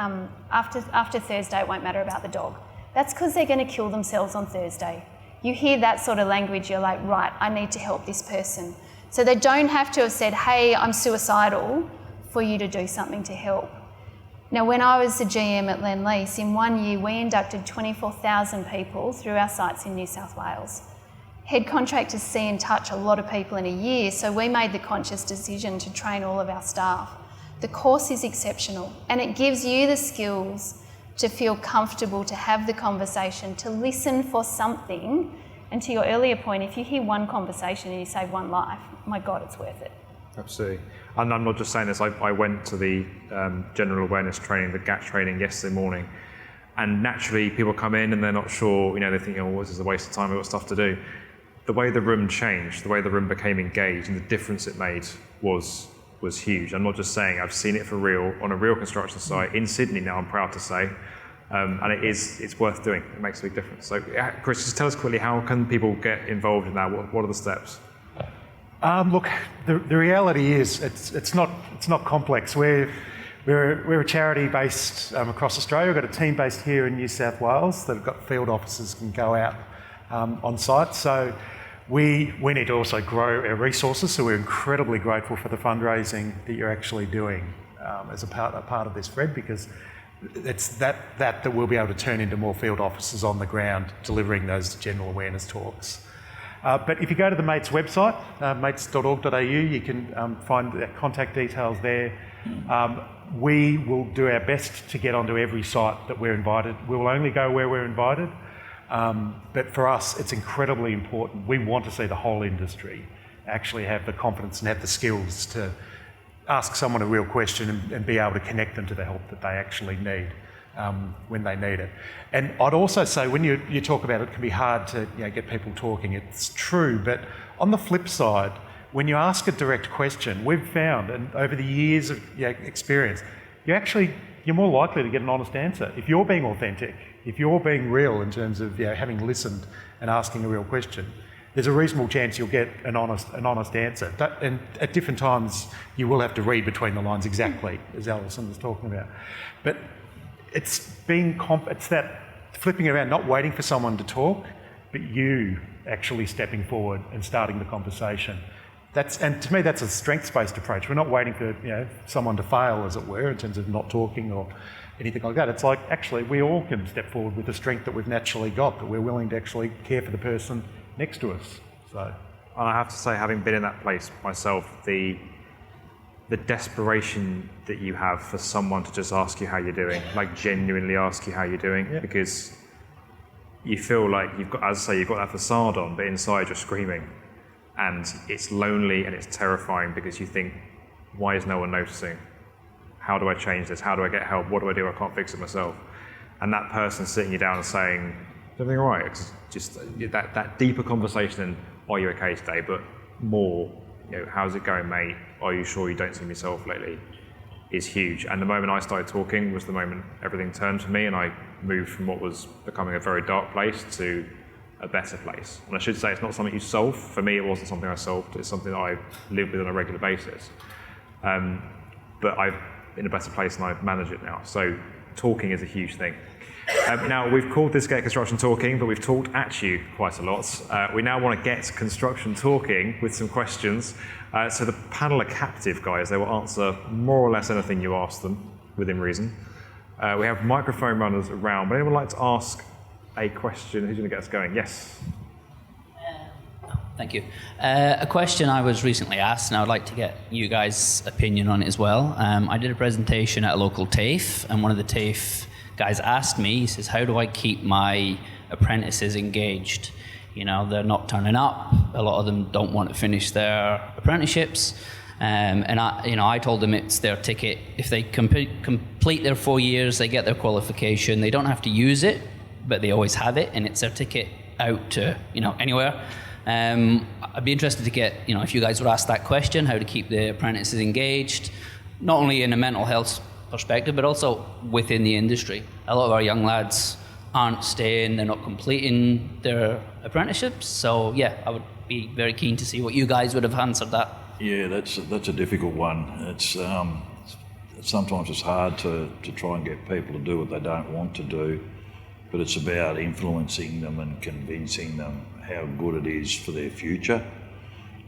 after Thursday it won't matter about the dog. That's because they're going to kill themselves on Thursday. You hear that sort of language, you're like, right, I need to help this person. So they don't have to have said, hey, I'm suicidal, for you to do something to help. Now, when I was the GM at Lendlease, in 1 year we inducted 24,000 people through our sites in New South Wales. Head contractors see and touch a lot of people in a year, so we made the conscious decision to train all of our staff. The course is exceptional, and it gives you the skills to feel comfortable, to have the conversation, to listen for something. And to your earlier point, if you hear one conversation and you save one life, my God, it's worth it. Absolutely. And I'm not just saying this, I went to the general awareness training, the GAT training yesterday morning, and naturally people come in and they're not sure, they think, oh, this is a waste of time, I've got stuff to do. The way the room changed, the way the room became engaged, and the difference it made was huge. I'm not just saying, I've seen it for real on a real construction site in Sydney now, I'm proud to say, and it's worth doing. It makes a big difference. So, Chris, just tell us quickly, how can people get involved in that? What are the steps? Look, the reality is it's not complex. We're a charity based across Australia. We've got a team based here in New South Wales that have got field officers can go out on site. So we need to also grow our resources. So we're incredibly grateful for the fundraising that you're actually doing as a part of this, Fred, because it's that we'll be able to turn into more field officers on the ground delivering those general awareness talks. But if you go to the Mates website, mates.org.au, you can find the contact details there. We will do our best to get onto every site that we're invited. We will only go where we're invited. But for us, it's incredibly important. We want to see the whole industry actually have the confidence and have the skills to ask someone a real question and be able to connect them to the help that they actually need when they need it. And I'd also say when you talk about it can be hard to get people talking. It's true, but on the flip side, when you ask a direct question, we've found, and over the years of experience, you're more likely to get an honest answer. If you're being authentic, if you're being real in terms of having listened and asking a real question, there's a reasonable chance you'll get an honest answer. And at different times, you will have to read between the lines exactly, as Alison was talking about. But it's that flipping around, not waiting for someone to talk, but you actually stepping forward and starting the conversation. And to me, that's a strengths-based approach. We're not waiting for someone to fail, as it were, in terms of not talking or anything like that. It's like, actually, we all can step forward with the strength that we've naturally got, that we're willing to actually care for the person next to us. So, I have to say, having been in that place myself, the desperation that you have for someone to just ask you how you're doing, like genuinely ask you how you're doing, because you feel like you've got, as I say, you've got that facade on, but inside you're screaming. And it's lonely and it's terrifying because you think, why is no one noticing? How do I change this? How do I get help? What do I do? I can't fix it myself. And that person sitting you down and saying, is everything all right? It's just that deeper conversation than, are you okay today? But more, how's it going, mate? Are you sure you don't see yourself lately? Is huge. And the moment I started talking was the moment everything turned for me, and I moved from what was becoming a very dark place to a better place. And I should say, it's not something you solve. For me, it wasn't something I solved. It's something that I live with on a regular basis. But I'm in a better place and I manage it now. So talking is a huge thing. Now, we've called this Get Construction Talking, but we've talked at you quite a lot. We now want to get construction talking with some questions. So the panel are captive, guys. They will answer more or less anything you ask them, within reason. We have microphone runners around. Would anyone like to ask a question? Who's going to get us going? Yes. Thank you. A question I was recently asked, and I would like to get you guys' opinion on it as well. I did a presentation at a local TAFE, and one of the TAFE guys asked me, he says, how do I keep my apprentices engaged? They're not turning up. A lot of them don't want to finish their apprenticeships. And I told them it's their ticket. If they complete their 4 years, they get their qualification. They don't have to use it, but they always have it, and it's their ticket out to anywhere. I'd be interested to get if you guys would ask that question, how to keep the apprentices engaged, not only in a mental health perspective, but also within the industry. A lot of our young lads aren't staying; they're not completing their apprenticeships. So I would be very keen to see what you guys would have answered that. Yeah, that's a difficult one. It's sometimes it's hard to try and get people to do what they don't want to do. But it's about influencing them and convincing them how good it is for their future.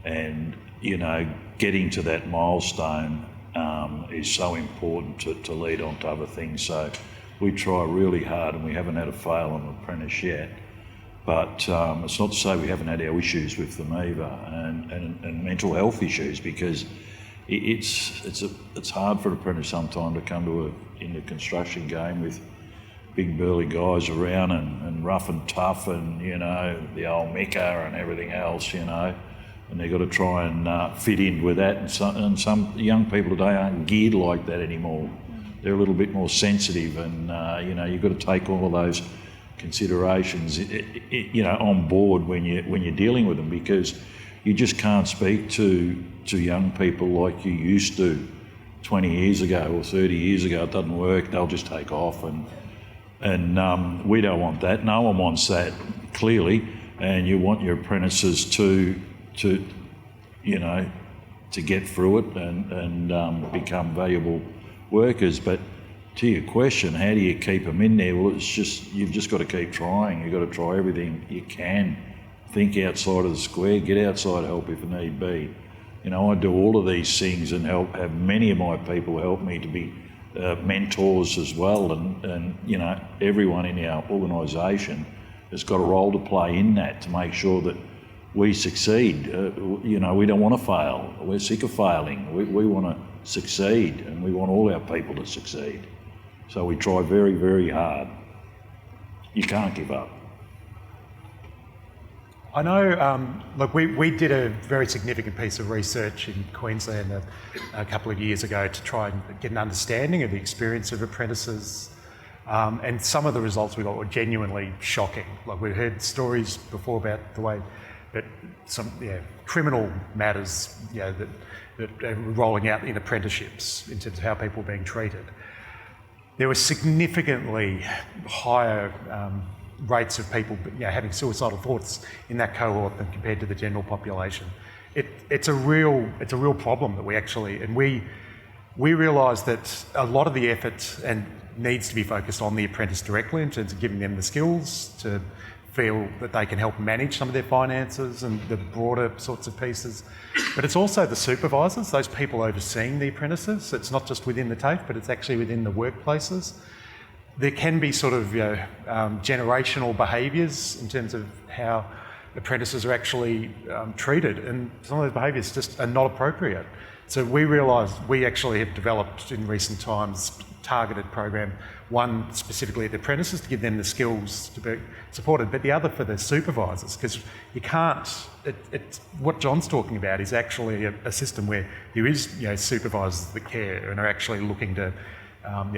And, getting to that milestone is so important to lead on to other things. So we try really hard, and we haven't had a fail on an apprentice yet. But it's not to say we haven't had our issues with them either, and mental health issues, because it's hard for an apprentice sometimes to come in the construction game with big burly guys around and rough and tough and, the old Mecca and everything else, and they've got to try and fit in with that. And some young people today aren't geared like that anymore. They're a little bit more sensitive, and, you've got to take all of those considerations, on board when you're dealing with them, because you just can't speak to young people like you used to 20 years ago or 30 years ago. It doesn't work. They'll just take off, and we don't want that. No one wants that, clearly. And you want your apprentices to get through it and become valuable workers. But to your question, how do you keep them in there? Well, you've just got to keep trying. You've got to try everything you can. Think outside of the square. Get outside help if need be. I do all of these things and have many of my people help me to be mentors as well, and everyone in our organisation has got a role to play in that, to make sure that we succeed. We don't want to fail. We're sick of failing. We want to succeed, and we want all our people to succeed. So we try very, very hard. You can't give up. I know, we did a very significant piece of research in Queensland a couple of years ago to try and get an understanding of the experience of apprentices, and some of the results we got were genuinely shocking. We've heard stories before about the way that some criminal matters that are rolling out in apprenticeships in terms of how people are being treated. There were significantly higher rates of people having suicidal thoughts in that cohort than compared to the general population. It's a real problem that we realise that a lot of the effort needs to be focused on the apprentice directly in terms of giving them the skills to feel that they can help manage some of their finances and the broader sorts of pieces. But it's also the supervisors, those people overseeing the apprentices. It's not just within the TAFE, but it's actually within the workplaces. There can be sort of generational behaviours in terms of how apprentices are actually treated, and some of those behaviours just are not appropriate. So we realised we actually have developed in recent times targeted program, one specifically at the apprentices to give them the skills to be supported, but the other for the supervisors, because you can't, what John's talking about is actually a system where there is supervisors that care and are actually looking to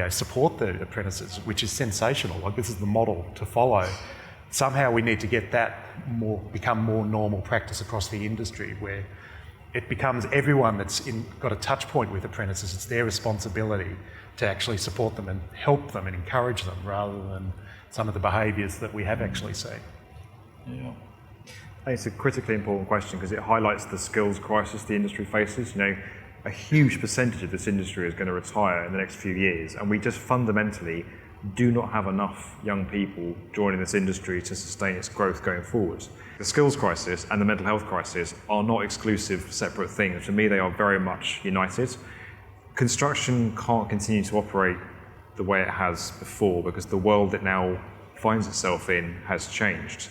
support the apprentices, which is sensational. Like, this is the model to follow. Somehow we need to get that become more normal practice across the industry, where it becomes everyone that's got a touch point with apprentices. It's their responsibility to actually support them and help them and encourage them, rather than some of the behaviours that we have actually seen. Yeah. I think it's a critically important question because it highlights the skills crisis the industry faces. A huge percentage of this industry is going to retire in the next few years, and we just fundamentally do not have enough young people joining this industry to sustain its growth going forward. The skills crisis and the mental health crisis are not exclusive, separate things. For me, they are very much united. Construction can't continue to operate the way it has before because the world it now finds itself in has changed.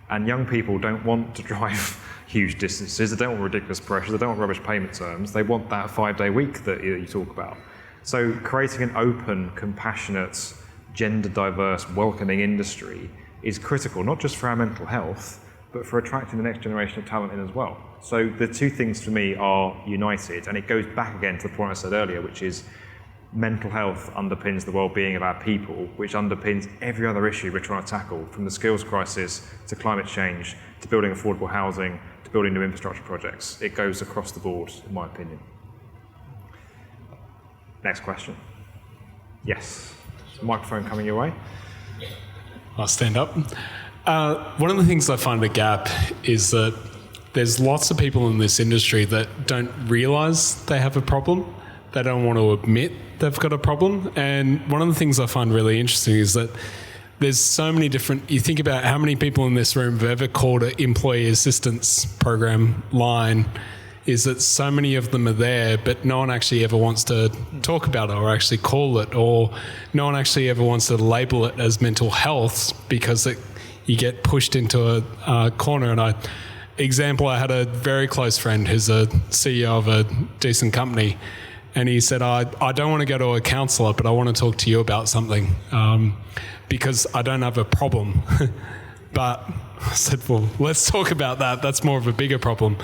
And young people don't want to drive huge distances, they don't want ridiculous pressure, they don't want rubbish payment terms, they want that 5-day week that you talk about. So creating an open, compassionate, gender diverse, welcoming industry is critical, not just for our mental health, but for attracting the next generation of talent in as well. So the two things for me are united, and it goes back again to the point I said earlier, which is mental health underpins the well-being of our people, which underpins every other issue we're trying to tackle, from the skills crisis to climate change, to building affordable housing, to building new infrastructure projects. It goes across the board, in my opinion. Next question. Yes. Microphone coming your way. I'll stand up. One of the things I find a gap is that there's lots of people in this industry that don't realise they have a problem. They don't want to admit they've got a problem. And one of the things I find really interesting is that there's so many different, you think about how many people in this room have ever called an employee assistance program line, is that so many of them are there, but no one actually ever wants to talk about it or actually call it, or no one actually ever wants to label it as mental health because you get pushed into a corner. And I had a very close friend who's a CEO of a decent company, and he said, I don't want to go to a counsellor, but I want to talk to you about something because I don't have a problem. But I said, well, let's talk about that. That's more of a bigger problem.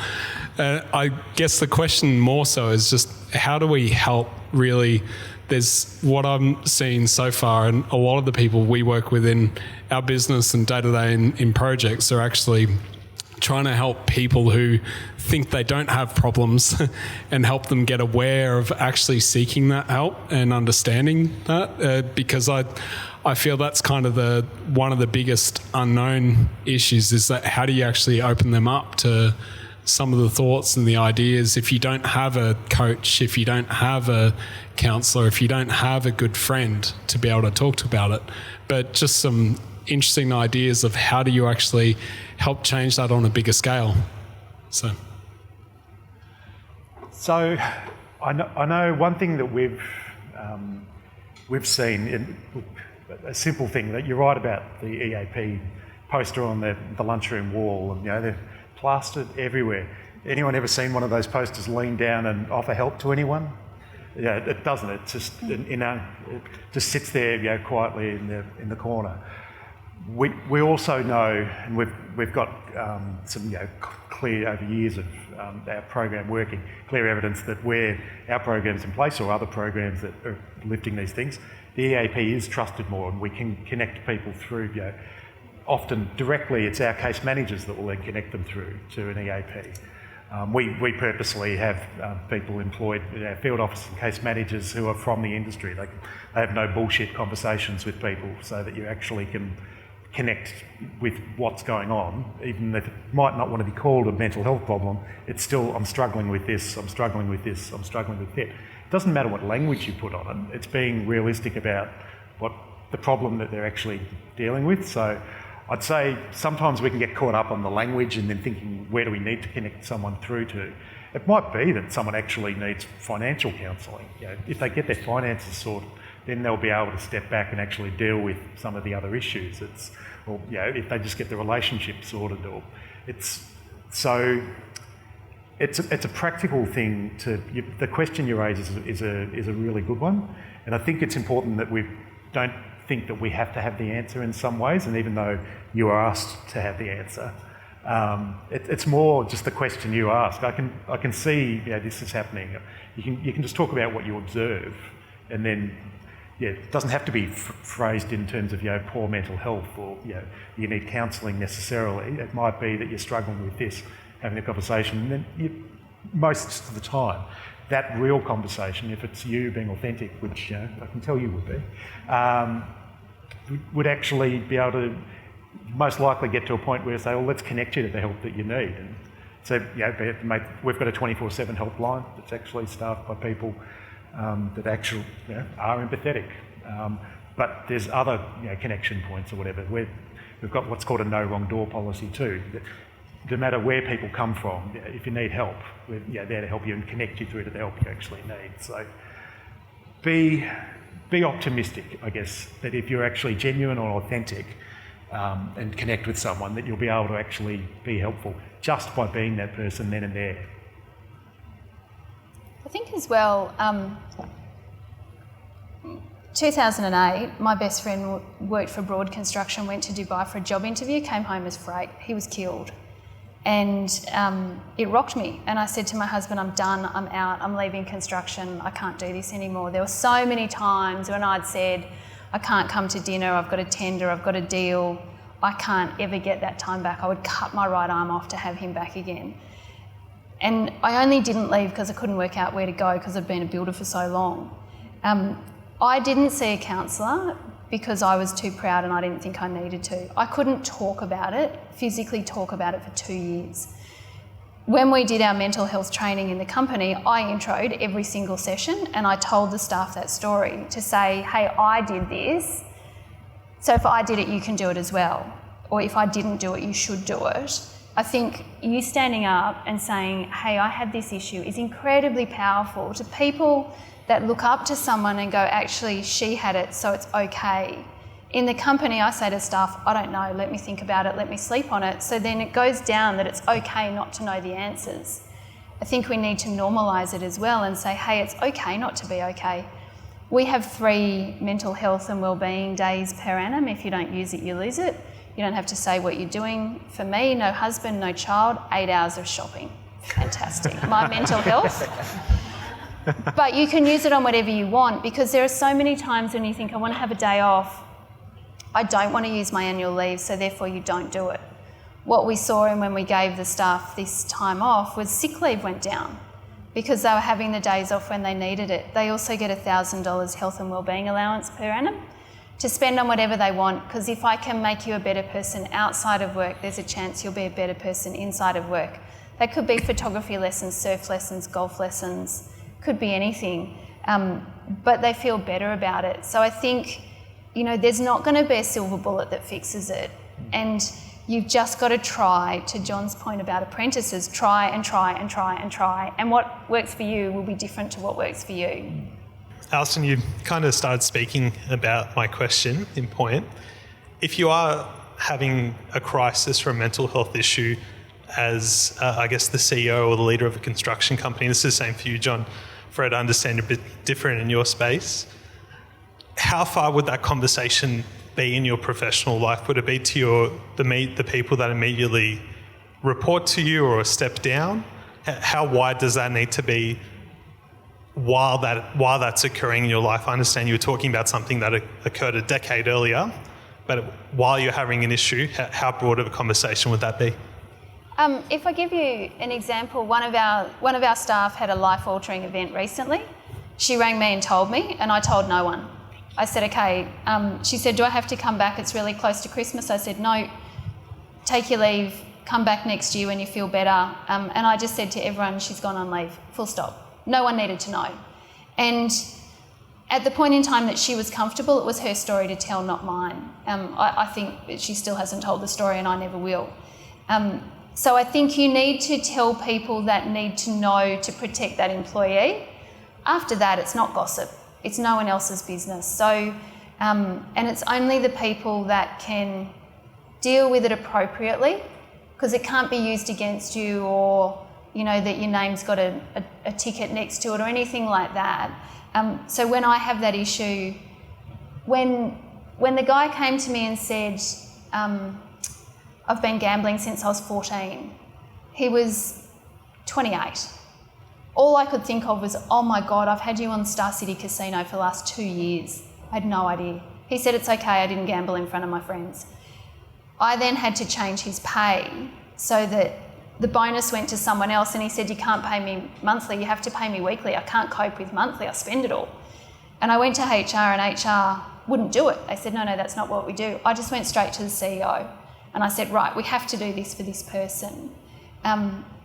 I guess the question more so is just how do we help really? There's what I'm seeing so far, and a lot of the people we work with in our business and day-to-day in projects are actually trying to help people who think they don't have problems and help them get aware of actually seeking that help and understanding that, because I feel that's kind of one of the biggest unknown issues, is that how do you actually open them up to some of the thoughts and the ideas if you don't have a coach, if you don't have a counsellor, if you don't have a good friend to be able to talk to about it. But just some interesting ideas of how do you actually help change that on a bigger scale. So I know one thing that we've seen, a simple thing, that you're right about the EAP poster on the lunchroom wall, and they're plastered everywhere. Anyone ever seen one of those posters lean down and offer help to anyone? Yeah, it doesn't. It just it just sits there quietly in the corner. We also know, and we've got some clear, over years of our program working, clear evidence that where our program's in place or other programs that are lifting these things, the EAP is trusted more, and we can connect people through. Often directly, it's our case managers that will then connect them through to an EAP. We purposely have people employed, field officers and case managers who are from the industry. They have no bullshit conversations with people, so that you actually can connect with what's going on, even if it might not want to be called a mental health problem, it's still, I'm struggling with this, I'm struggling with this, I'm struggling with that. It doesn't matter what language you put on it, it's being realistic about what the problem that they're actually dealing with. So I'd say sometimes we can get caught up on the language and then thinking, where do we need to connect someone through to? It might be that someone actually needs financial counselling. You know, if they get their finances sorted, then they'll be able to step back and actually deal with some of the other issues. Or you know, if they just get the relationship sorted, or it's a practical thing. The question you raise is a really good one, and I think it's important that we don't think that we have to have the answer in some ways. And even though you are asked to have the answer, it's more just the question you ask. I can see, you know, this is happening. You can just talk about what you observe, and then. Yeah, it doesn't have to be phrased in terms of, you know, poor mental health, or, you know, you need counselling necessarily. It might be that you're struggling with this, having a conversation, and then most of the time, that real conversation, if it's you being authentic, which, you know, I can tell you would be, would actually be able to most likely get to a point where you say, well, let's connect you to the help that you need. And so, you know, we've got a 24/7 helpline that's actually staffed by people that actually, you know, are empathetic. But there's other, you know, connection points or whatever. We've got what's called a no wrong door policy too. No matter where people come from, if you need help, we're, you know, there to help you and connect you through to the help you actually need. So be optimistic, I guess, that if you're actually genuine or authentic and connect with someone, that you'll be able to actually be helpful just by being that person then and there. I think as well, 2008, my best friend worked for Broad Construction, went to Dubai for a job interview, came home as freight. He was killed. And it rocked me. And I said to my husband, I'm done, I'm out, I'm leaving construction, I can't do this anymore. There were so many times when I'd said, I can't come to dinner, I've got a tender, I've got a deal, I can't ever get that time back. I would cut my right arm off to have him back again. And I only didn't leave because I couldn't work out where to go because I'd been a builder for so long. I didn't see a counsellor because I was too proud and I didn't think I needed to. I couldn't talk about it, physically talk about it for 2 years. When we did our mental health training in the company, I introed every single session and I told the staff that story to say, hey, I did this, so if I did it, you can do it as well. Or if I didn't do it, you should do it. I think you standing up and saying, hey, I had this issue is incredibly powerful to people that look up to someone and go, actually, she had it, so it's okay. In the company, I say to staff, I don't know, let me think about it, let me sleep on it. So then it goes down that it's okay not to know the answers. I think we need to normalise it as well and say, hey, it's okay not to be okay. We have 3 mental health and wellbeing days per annum. If you don't use it, you lose it. You don't have to say what you're doing. For me, no husband, no child, 8 hours of shopping. Fantastic. My mental health. But you can use it on whatever you want, because there are so many times when you think, I want to have a day off. I don't want to use my annual leave, so therefore you don't do it. What we saw, and when we gave the staff this time off, was sick leave went down because they were having the days off when they needed it. They also get $1,000 health and wellbeing allowance per annum to spend on whatever they want, because if I can make you a better person outside of work, there's a chance you'll be a better person inside of work. That could be photography lessons, surf lessons, golf lessons, could be anything, but they feel better about it. So I think, you know, there's not going to be a silver bullet that fixes it, and you've just got to try, to John's point about apprentices, try and try and try and try, and what works for you will be different to what works for you. Alison, you kind of started speaking about my question in point. If you are having a crisis or a mental health issue as, I guess, the CEO or the leader of a construction company, this is the same for you, John, Fred, I understand you're a bit different in your space. How far would that conversation be in your professional life? Would it be to the people that immediately report to you, or a step down? How wide does that need to be while that's occurring in your life? I understand you were talking about something that occurred a decade earlier, but while you're having an issue, how broad of a conversation would that be? If I give you an example, one of our staff had a life-altering event recently. She rang me and told me, and I told no one. I said, okay. She said, do I have to come back? It's really close to Christmas. I said, no, take your leave, come back next year when you feel better. And I just said to everyone, she's gone on leave, full stop. No one needed to know. And at the point in time that she was comfortable, it was her story to tell, not mine. I think she still hasn't told the story, and I never will. So I think you need to tell people that need to know to protect that employee. After that, it's not gossip. It's no one else's business. So, and it's only the people that can deal with it appropriately, because it can't be used against you, or, you know, that your name's got a ticket next to it or anything like that. So when I have that issue, when the guy came to me and said, I've been gambling since I was 14, he was 28. All I could think of was, oh my God, I've had you on Star City Casino for the last 2 years. I had no idea. He said, it's okay, I didn't gamble in front of my friends. I then had to change his pay so that the bonus went to someone else, and he said, you can't pay me monthly, you have to pay me weekly. I can't cope with monthly, I spend it all. And I went to HR, and HR wouldn't do it. They said, no, that's not what we do. I just went straight to the CEO, and I said, right, we have to do this for this person.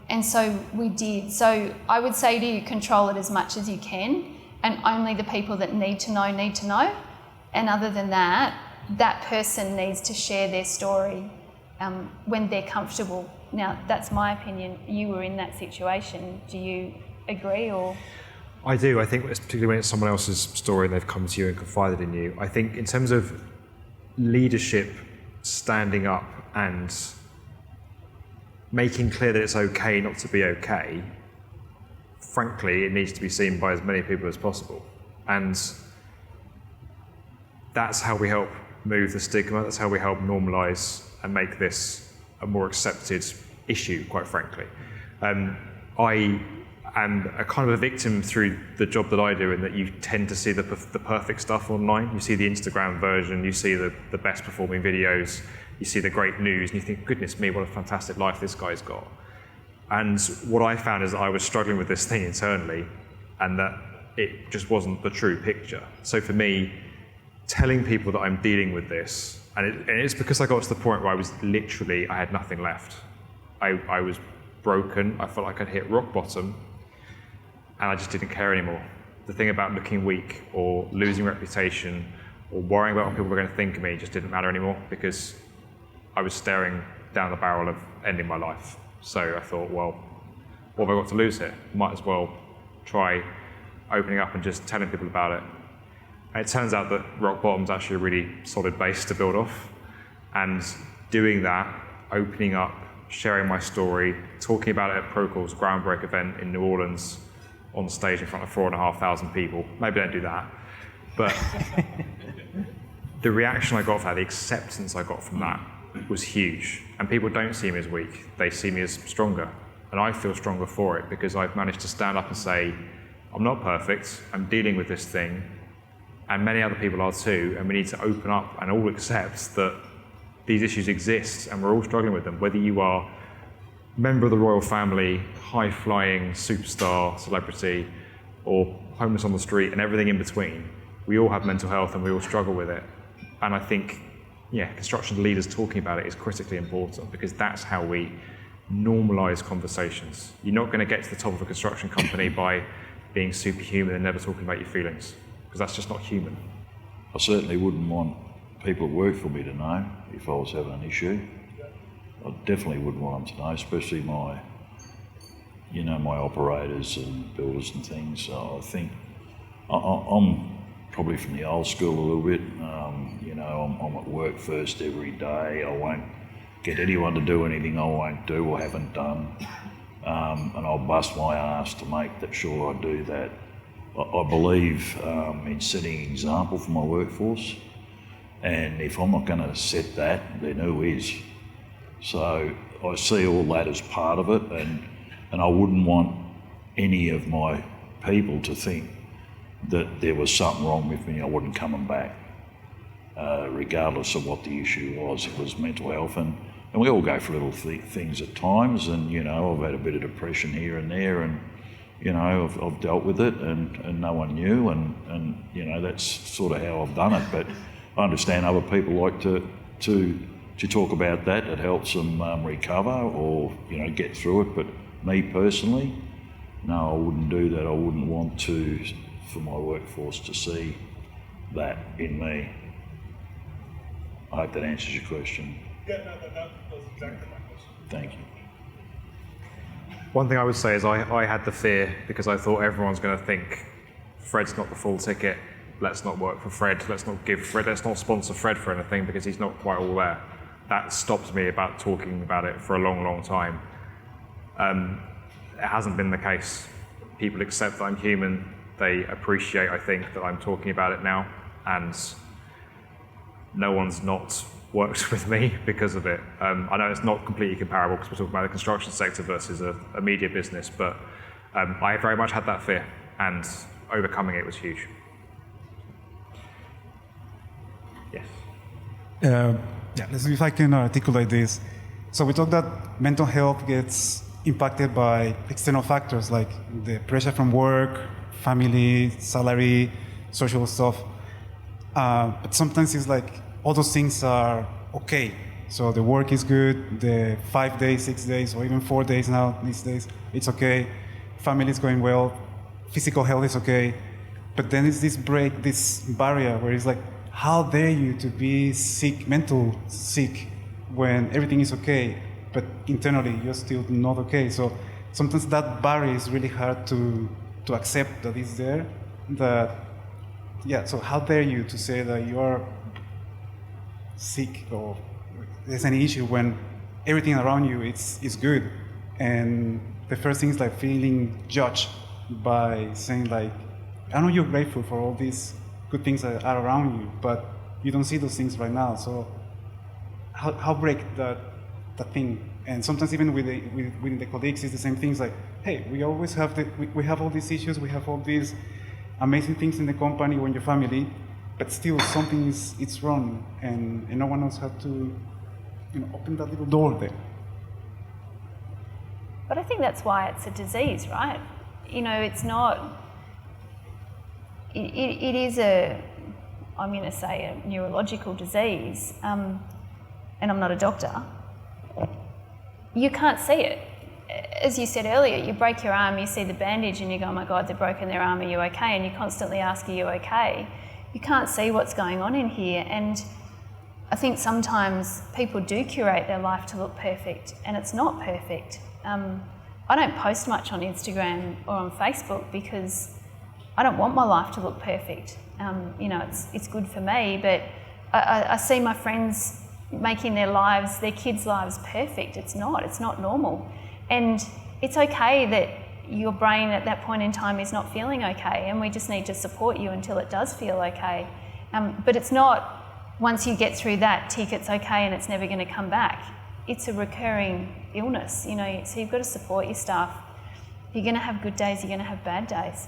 And so we did. So I would say to you, control it as much as you can, and only the people that need to know need to know. And other than that, that person needs to share their story when they're comfortable. Now, that's my opinion. You were in that situation. Do you agree, or? I do. I think, particularly when it's someone else's story and they've come to you and confided in you, I think in terms of leadership standing up and making clear that it's okay not to be okay, frankly, it needs to be seen by as many people as possible. And that's how we help move the stigma, that's how we help normalise and make this a more accepted issue, quite frankly. I am a kind of a victim through the job that I do, in that you tend to see the perfect stuff online. You see the Instagram version, you see the best performing videos, you see the great news, and you think, goodness me, what a fantastic life this guy's got. And what I found is that I was struggling with this thing internally, and that it just wasn't the true picture. So for me, telling people that I'm dealing with this, and it's because I got to the point where I had nothing left. I was broken, I felt like I'd hit rock bottom, and I just didn't care anymore. The thing about looking weak, or losing reputation, or worrying about what people were going to think of me just didn't matter anymore, because I was staring down the barrel of ending my life. So I thought, well, what have I got to lose here? Might as well try opening up and just telling people about it. And it turns out that rock bottom's actually a really solid base to build off. And doing that, opening up, sharing my story, talking about it at Procore's groundbreak event in New Orleans on stage in front of 4,500 people. Maybe don't do that. But the reaction I got from that, the acceptance I got from that, was huge. And people don't see me as weak, they see me as stronger. And I feel stronger for it, because I've managed to stand up and say, I'm not perfect, I'm dealing with this thing, and many other people are too, and we need to open up and all accept that these issues exist and we're all struggling with them. Whether you are a member of the royal family, high-flying superstar celebrity, or homeless on the street and everything in between, we all have mental health and we all struggle with it. And I think, construction leaders talking about it is critically important, because that's how we normalise conversations. You're not going to get to the top of a construction company by being superhuman and never talking about your feelings, because that's just not human. I certainly wouldn't want people that work for me to know if I was having an issue. I definitely wouldn't want them to know, especially my operators and builders and things. So I think I'm probably from the old school a little bit. I'm at work first every day. I won't get anyone to do anything I won't do or haven't done. And I'll bust my ass to make sure I do that. I believe in setting an example for my workforce, and if I'm not going to set that, then who is? So I see all that as part of it, and I wouldn't want any of my people to think that there was something wrong with me, I wasn't coming back, regardless of what the issue was. It was mental health, and we all go for little things at times, and I've had a bit of depression here and there, and I've dealt with it and no one knew, and that's sort of how I've done it. But I understand other people like to talk about that. It helps them recover or get through it. But me personally, no, I wouldn't do that. I wouldn't want for my workforce to see that in me. I hope that answers your question. Yeah, no, that was exactly my question. Thank you. One thing I would say is I had the fear because I thought everyone's going to think Fred's not the full ticket. Let's not work for Fred. Let's not sponsor Fred for anything because he's not quite all there. That stopped me about talking about it for a long, long time. It hasn't been the case. People accept that I'm human. They appreciate, I think, that I'm talking about it now, and no one's not worked with me because of it. I know it's not completely comparable because we're talking about the construction sector versus a media business, but I very much had that fear, and overcoming it was huge. Yes. Let's see if I can articulate this. So we talked that mental health gets impacted by external factors like the pressure from work, family, salary, social stuff. But sometimes it's like all those things are okay. So the work is good, the 5 days, 6 days, or even 4 days now these days, it's okay. Family is going well, physical health is okay. But then it's this barrier where it's like, how dare you to be sick, mental sick, when everything is okay, but internally you're still not okay. So sometimes that barrier is really hard to accept that it's there. So how dare you to say that you're sick or there's any issue when everything around you is good. And the first thing is like feeling judged by saying like, I know you're grateful for all these good things that are around you, but you don't see those things right now. So how break that thing? And sometimes even with the colleagues, it's the same things like, hey, we always have we have all these issues, we have all these amazing things in the company or in your family, but still something is wrong, and no one knows how to open that little door there. But I think that's why it's a disease, right? It's not. It is I'm going to say a neurological disease, and I'm not a doctor. You can't see it. As you said earlier, you break your arm, you see the bandage and you go, oh my God, they've broken their arm, are you okay? And you constantly ask, are you okay? You can't see what's going on in here. And I think sometimes people do curate their life to look perfect, and it's not perfect. I don't post much on Instagram or on Facebook because I don't want my life to look perfect. It's good for me, but I see my friends making their kids' lives perfect. It's not normal. And it's okay that your brain at that point in time is not feeling okay, and we just need to support you until it does feel okay. But it's not, once you get through that tick, it's okay and it's never going to come back. It's a recurring illness, so you've got to support your staff. You're going to have good days, you're going to have bad days.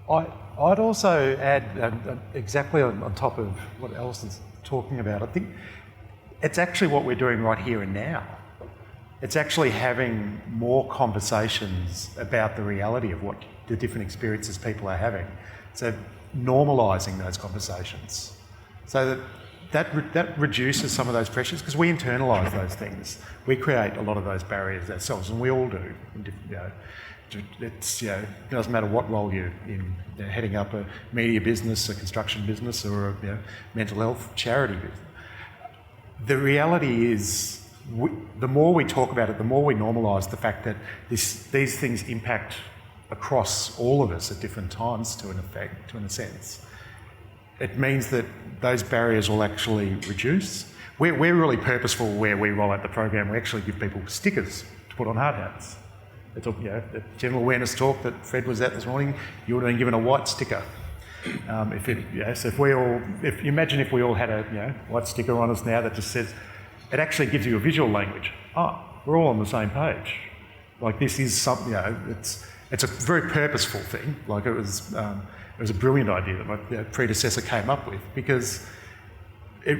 I'd also add, exactly on top of what Alison's talking about, I think it's actually what we're doing right here and now. It's actually having more conversations about the reality of what the different experiences people are having. So normalising those conversations so that reduces some of those pressures, because we internalise those things. We create a lot of those barriers ourselves, and we all do. It's, it doesn't matter what role you're in, heading up a media business, a construction business, or a mental health charity business. The reality is, the more we talk about it, the more we normalise the fact that these things impact across all of us at different times to an sense. It means that those barriers will actually reduce. We're really purposeful where we roll out the program. We actually give people stickers to put on hard hats. It's the general awareness talk that Fred was at this morning. You would have been given a white sticker. If you imagine if we all had a white sticker on us now that just says, it actually gives you a visual language. Oh, we're all on the same page. Like this is something. It's a very purposeful thing. Like it was a brilliant idea that my predecessor came up with, because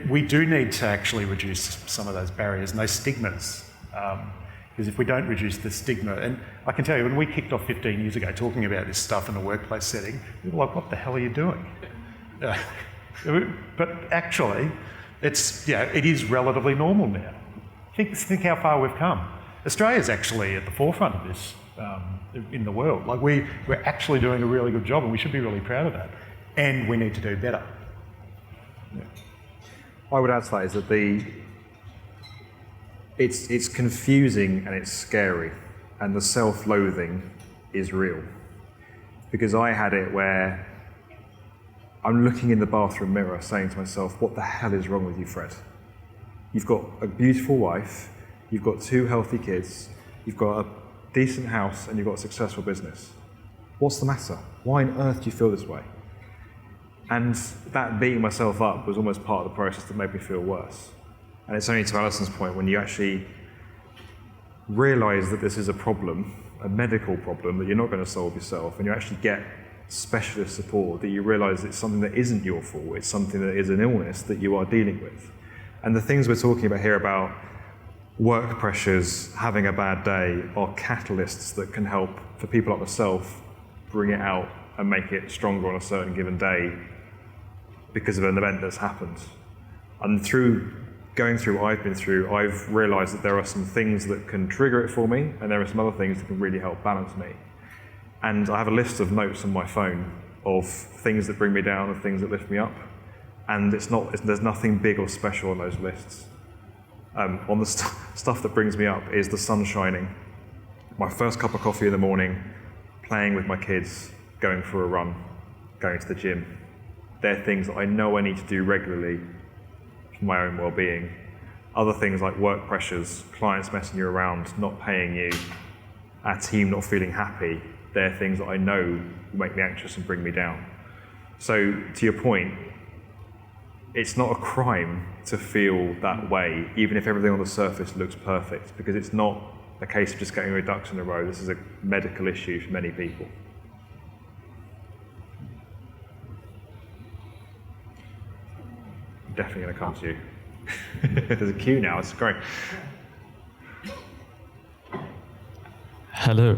we do need to actually reduce some of those barriers and those stigmas. Because if we don't reduce the stigma, and I can tell you, when we kicked off 15 years ago talking about this stuff in a workplace setting, people were like, what the hell are you doing? But actually, it is relatively normal now. Think how far we've come. Australia's actually at the forefront of this in the world. Like we're actually doing a really good job, and we should be really proud of that. And we need to do better. Yeah. I would add to that is that it's confusing and it's scary, and the self-loathing is real. Because I had it where I'm looking in the bathroom mirror saying to myself, what the hell is wrong with you, Fred? You've got a beautiful wife, you've got 2 healthy kids, you've got a decent house, and you've got a successful business. What's the matter? Why on earth do you feel this way? And that beating myself up was almost part of the process that made me feel worse. And it's only to Alison's point, when you actually realise that this is a problem, a medical problem that you're not going to solve yourself, and you actually get specialist support, that you realise it's something that isn't your fault, it's something that is an illness that you are dealing with. And the things we're talking about here about work pressures, having a bad day, are catalysts that can help, for people like myself, bring it out and make it stronger on a certain given day because of an event that's happened. And through going through what I've been through, I've realised that there are some things that can trigger it for me, and there are some other things that can really help balance me. And I have a list of notes on my phone of things that bring me down and things that lift me up. And there's nothing big or special on those lists. On the stuff that brings me up is the sun shining, my first cup of coffee in the morning, playing with my kids, going for a run, going to the gym. They're things that I know I need to do regularly for my own well-being. Other things like work pressures, clients messing you around, not paying you, our team not feeling happy, they're things that I know will make me anxious and bring me down. So to your point, it's not a crime to feel that way, even if everything on the surface looks perfect, because it's not a case of just getting your ducks in a row. This is a medical issue for many people. I'm definitely going to come to you. There's a queue now, it's great. Hello.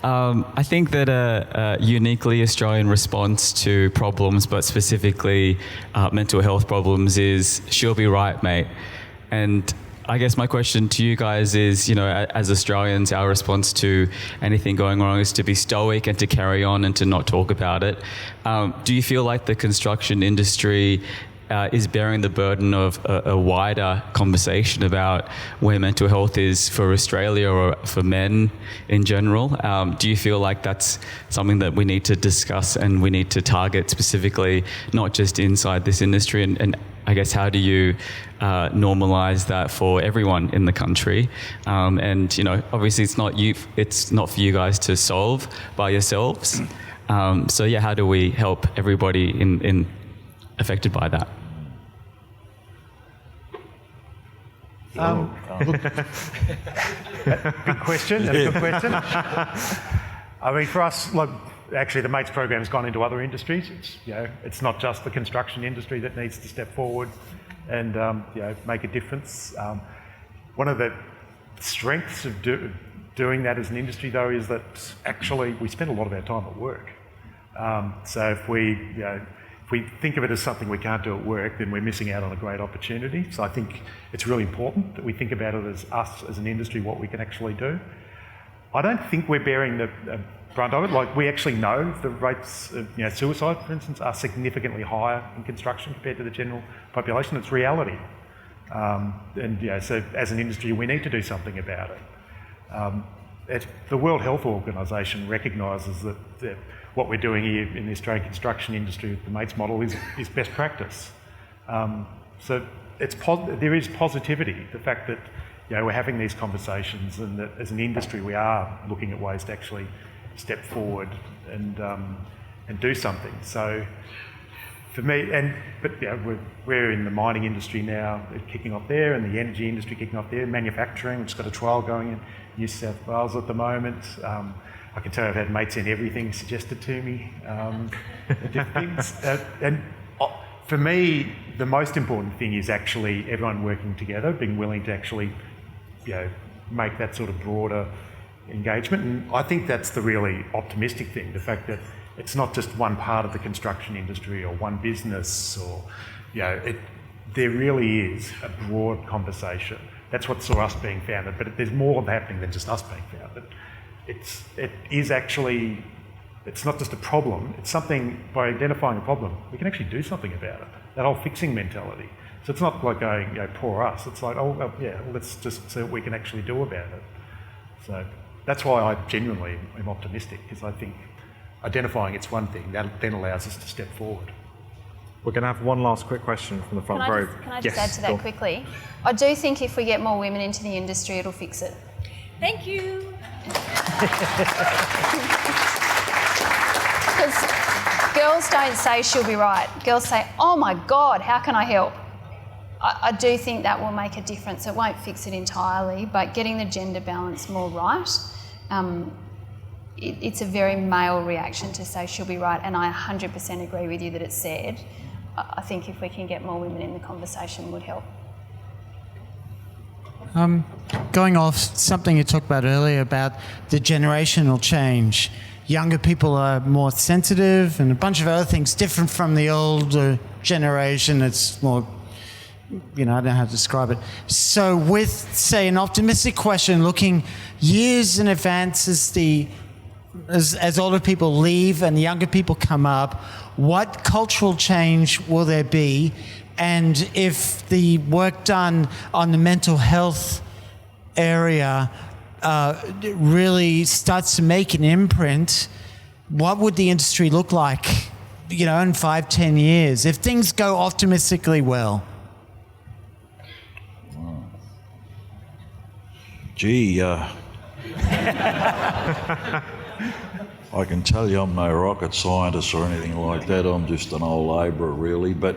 I think that a uniquely Australian response to problems, but specifically mental health problems, is "she'll be right, mate." And I guess my question to you guys is, as Australians, our response to anything going wrong is to be stoic and to carry on and to not talk about it. Do you feel like the construction industry is bearing the burden of a wider conversation about where mental health is for Australia or for men in general? Do you feel like that's something that we need to discuss and we need to target specifically, not just inside this industry? And I guess, how do you normalise that for everyone in the country? And obviously it's not for you guys to solve by yourselves. So yeah, how do we help everybody in affected by that? Good question. That's a good question. I mean, for us, actually, the Mates program has gone into other industries. It's not just the construction industry that needs to step forward and make a difference. One of the strengths of doing that as an industry, though, is that actually we spend a lot of our time at work. So if we think of it as something we can't do at work, then we're missing out on a great opportunity. So I think it's really important that we think about it as us, as an industry, what we can actually do. I don't think we're bearing the brunt of it. We actually know the rates of suicide, for instance, are significantly higher in construction compared to the general population. It's reality. So as an industry, we need to do something about it. The World Health Organisation recognises that what we're doing here in the Australian construction industry with the Mates model is best practice. So there is positivity, the fact that we're having these conversations, and that as an industry we are looking at ways to actually step forward and do something. So for me, we're in the mining industry now, kicking off there, and the energy industry kicking off there, manufacturing, which has got a trial going in New South Wales at the moment. I can tell you I've had mates in everything suggested to me, different things. And for me, the most important thing is actually everyone working together, being willing to actually, make that sort of broader engagement. And I think that's the really optimistic thing, the fact that it's not just one part of the construction industry or one business, or, you know, there really is a broad conversation. That's what saw us being founded, but there's more happening than just us being founded. It is actually, it's not just a problem, it's something, by identifying a problem, we can actually do something about it. That whole fixing mentality. So it's not like going, you know, poor us. It's like, oh, well, yeah, well, let's just see what we can actually do about it. So that's why I genuinely am optimistic, because I think identifying it's one thing, that then allows us to step forward. We're going to have one last quick question from the front row. Can I just add to that quickly? I do think if we get more women into the industry, it'll fix it. Thank you. Because girls don't say she'll be right. Girls say, oh my God, how can I help? I do think that will make a difference. It won't fix it entirely, but getting the gender balance more right, it's a very male reaction to say she'll be right, and I 100% agree with you that it's sad. I think if we can get more women in the conversation would help. Going off something you talked about earlier about the generational change. Younger people are more sensitive and a bunch of other things different from the older generation. It's more, you know, I don't know how to describe it. So with, say, an optimistic question, looking years in advance as older people leave and younger people come up, what cultural change will there be? And if the work done on the mental health area really starts to make an imprint, what would the industry look like, you know, in 5-10 years, if things go optimistically well? Gee, I can tell you I'm no rocket scientist or anything like that. I'm just an old labourer, really. But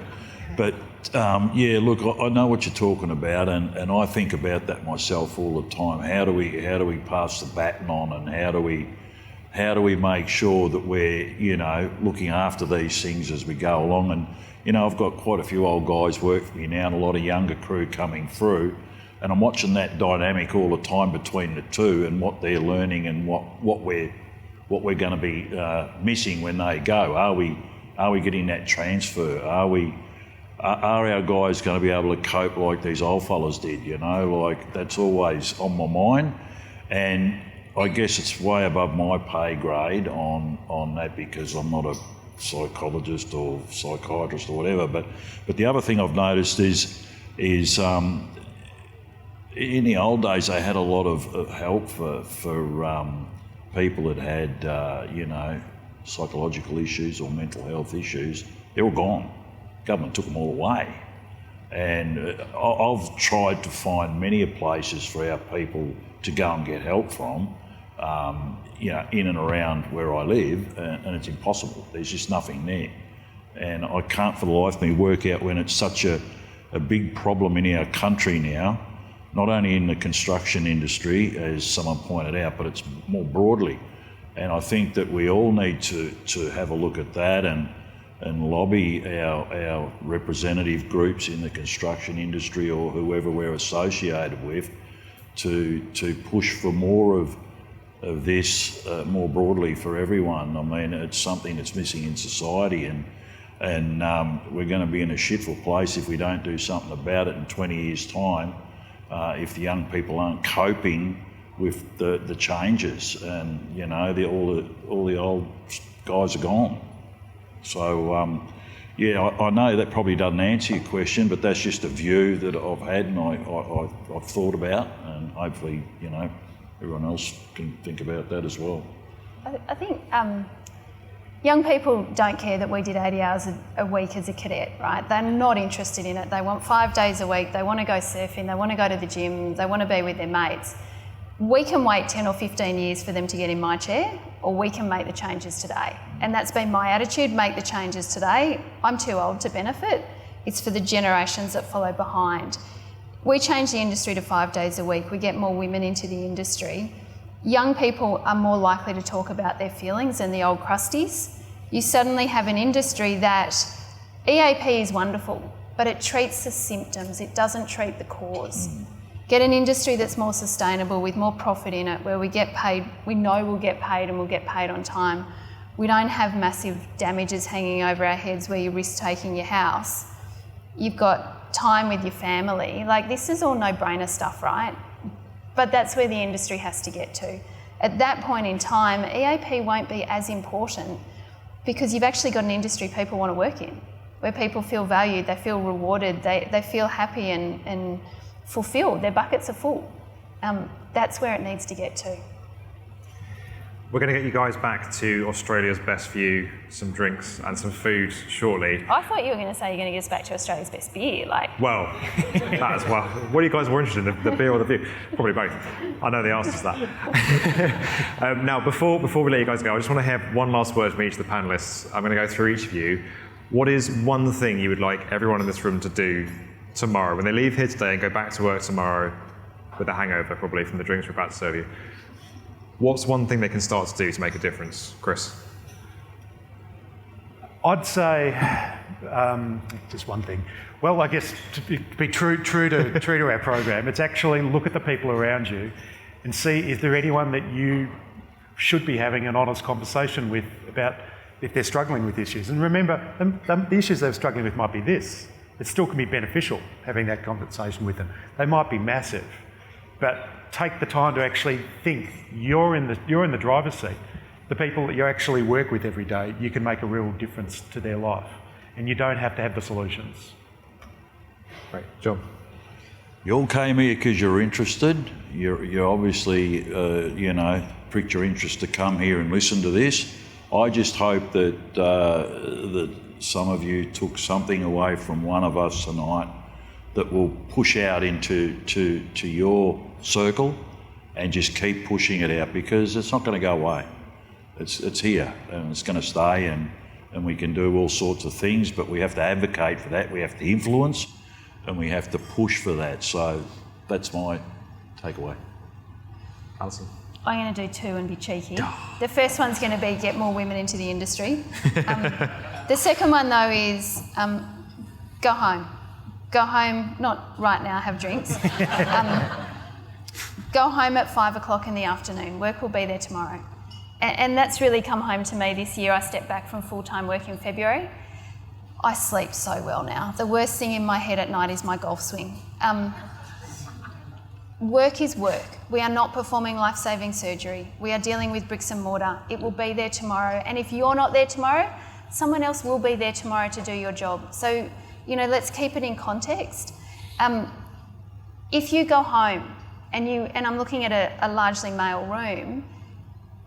yeah, look, I know what you're talking about, and I think about that myself all the time. How do we pass the baton on, and how do we make sure that we're, you know, looking after these things as we go along? And, you know, I've got quite a few old guys work for me now, and a lot of younger crew coming through, and I'm watching that dynamic all the time between the two, and what they're learning, and what we're going to be missing when they go. Are we getting that transfer? Are our guys going to be able to cope like these old fellas did? You know, like, that's always on my mind, and I guess it's way above my pay grade on that, because I'm not a psychologist or psychiatrist or whatever. But the other thing I've noticed is in the old days they had a lot of help for people that had, you know, psychological issues or mental health issues. They're all gone. Government took them all away. And I've tried to find many places for our people to go and get help from, you know, in and around where I live, and it's impossible. There's just nothing there. And I can't for the life of me work out when it's such a big problem in our country now, not only in the construction industry, as someone pointed out, but it's more broadly. And I think that we all need to have a look at that and lobby our representative groups in the construction industry or whoever we're associated with to push for more of this more broadly for everyone. I mean, it's something that's missing in society, and we're going to be in a shitful place if we don't do something about it in 20 years' time. If the young people aren't coping with the changes, and, you know, all the old guys are gone. So yeah, I know that probably doesn't answer your question, but that's just a view that I've had and I've thought about, and hopefully, you know, everyone else can think about that as well. I think young people don't care that we did 80 hours a week as a cadet, right? They're not interested in it. They want 5 days a week. They want to go surfing. They want to go to the gym. They want to be with their mates. We can wait 10 or 15 years for them to get in my chair, or we can make the changes today. And that's been my attitude, make the changes today. I'm too old to benefit. It's for the generations that follow behind. We change the industry to 5 days a week. We get more women into the industry. Young people are more likely to talk about their feelings than the old crusties. You suddenly have an industry that EAP is wonderful, but it treats the symptoms. It doesn't treat the cause. Get an industry that's more sustainable with more profit in it, where we get paid, we know we'll get paid and we'll get paid on time. We don't have massive damages hanging over our heads where you risk taking your house. You've got time with your family. Like, this is all no-brainer stuff, right? But that's where the industry has to get to. At that point in time, EAP won't be as important because you've actually got an industry people want to work in, where people feel valued, they feel rewarded, they feel happy and fulfilled. Their buckets are full. That's where it needs to get to. We're going to get you guys back to Australia's best view, some drinks and some food shortly. I thought you were going to say you're going to get us back to Australia's best beer. Well, that as well. What are you guys more interested in, the beer or the view? Probably both. I know the answer to that. Now, before we let you guys go, I just want to have one last word from each of the panellists. I'm going to go through each of you. What is one thing you would like everyone in this room to do tomorrow, when they leave here today and go back to work tomorrow with a hangover, probably, from the drinks we're about to serve you? What's one thing they can start to do to make a difference? Chris? I'd say just one thing. Well, I guess to be true to our program, it's actually look at the people around you and see, is there anyone that you should be having an honest conversation with about if they're struggling with issues. And remember, the issues they're struggling with might be this. It still can be beneficial having that conversation with them. They might be massive, but take the time to actually think. You're in the driver's seat. The people that you actually work with every day, you can make a real difference to their life, and you don't have to have the solutions. Great, John. You all came here because you're interested. You obviously, pricked your interest to come here and listen to this. I just hope that that some of you took something away from one of us tonight that will push out into your circle and just keep pushing it out, because it's not going to go away. It's here and it's going to stay, and we can do all sorts of things, but we have to advocate for that. We have to influence and we have to push for that. So that's my takeaway. Alison? I'm going to do two and be cheeky. The first one's going to be get more women into the industry. The second one, though, is go home. Go home, not right now, have drinks. Go home at 5 o'clock in the afternoon. Work will be there tomorrow. And that's really come home to me this year. I stepped back from full-time work in February. I sleep so well now. The worst thing in my head at night is my golf swing. Work is work. We are not performing life-saving surgery. We are dealing with bricks and mortar. It will be there tomorrow. And if you're not there tomorrow, someone else will be there tomorrow to do your job. So, let's keep it in context. If you go home and I'm looking at a largely male room,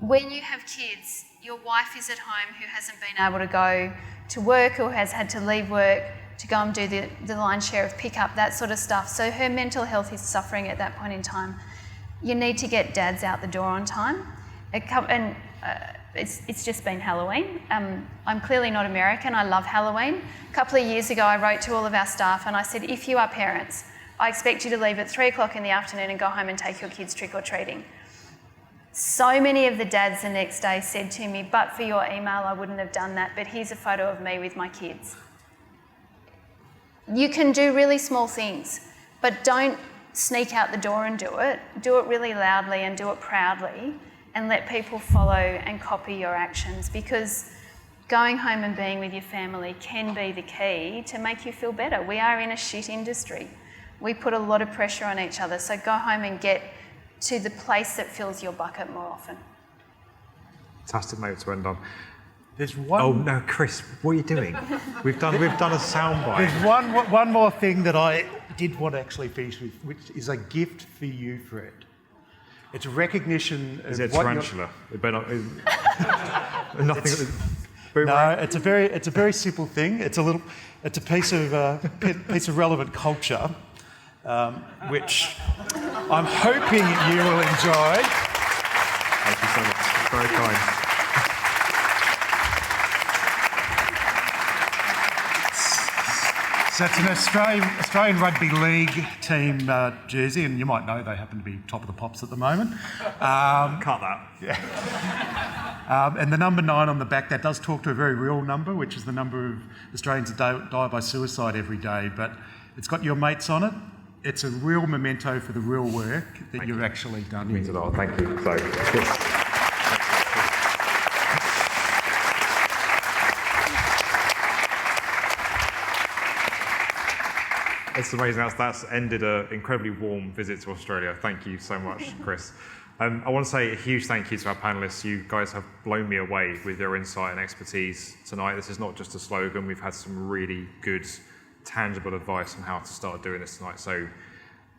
when you have kids, your wife is at home who hasn't been able to go to work or has had to leave work to go and do the lion's share of pickup, that sort of stuff. So her mental health is suffering at that point in time. You need to get dads out the door on time. It's just been Halloween. I'm clearly not American. I love Halloween. A couple of years ago, I wrote to all of our staff and I said, if you are parents, I expect you to leave at 3 o'clock in the afternoon and go home and take your kids trick-or-treating. So many of the dads the next day said to me, but for your email, I wouldn't have done that, but here's a photo of me with my kids. You can do really small things, but don't sneak out the door and do it. Do it really loudly and do it proudly, and let people follow and copy your actions, because going home and being with your family can be the key to make you feel better. We are in a shit industry. We put a lot of pressure on each other, so go home and get to the place that fills your bucket more often. Fantastic note to end on. There's one. Oh no, Chris, what are you doing? We've done a soundbite. There's one more thing that I did want to actually finish with, which is a gift for you, Fred. It's a recognition of Is it a what tarantula? It better not. Nothing. No, it's a very simple thing. It's a piece of relevant culture, which I'm hoping you will enjoy. Thank you so much. Very kind. So it's an Australian Rugby League team jersey, and you might know they happen to be top of the pops at the moment. Cut that. Yeah. And the number 9 on the back, that does talk to a very real number, which is the number of Australians that die by suicide every day. But it's got your mates on it, it's a real memento for the real work that you've actually done. It means a lot. Thank you. So, it's amazing. That's ended an incredibly warm visit to Australia. Thank you so much, Chris. I want to say a huge thank you to our panellists. You guys have blown me away with your insight and expertise tonight. This is not just a slogan. We've had some really good, tangible advice on how to start doing this tonight. So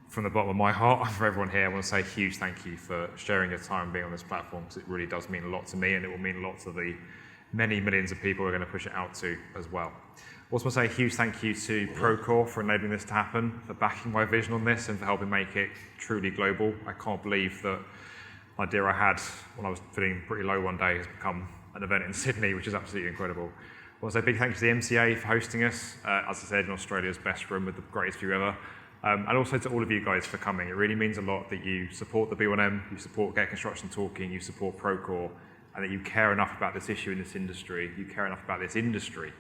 from the bottom of my heart, for everyone here, I want to say a huge thank you for sharing your time being on this platform, because it really does mean a lot to me, and it will mean a lot to the many millions of people we're going to push it out to as well. I also want to say a huge thank you to Procore for enabling this to happen, for backing my vision on this, and for helping make it truly global. I can't believe that idea I had when I was feeling pretty low one day has become an event in Sydney, which is absolutely incredible. I want to say a big thank you to the MCA for hosting us, as I said, in Australia's best room with the greatest view ever. And also to all of you guys for coming. It really means a lot that you support the B1M, you support Get Construction Talking, you support Procore, and that you care enough about this issue in this industry, you care enough about this industry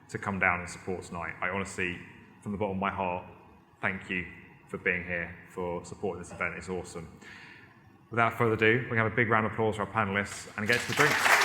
to come down and support tonight. I honestly, from the bottom of my heart, thank you for being here, for supporting this event. It's awesome. Without further ado, we're going to have a big round of applause for our panellists and get to the drinks.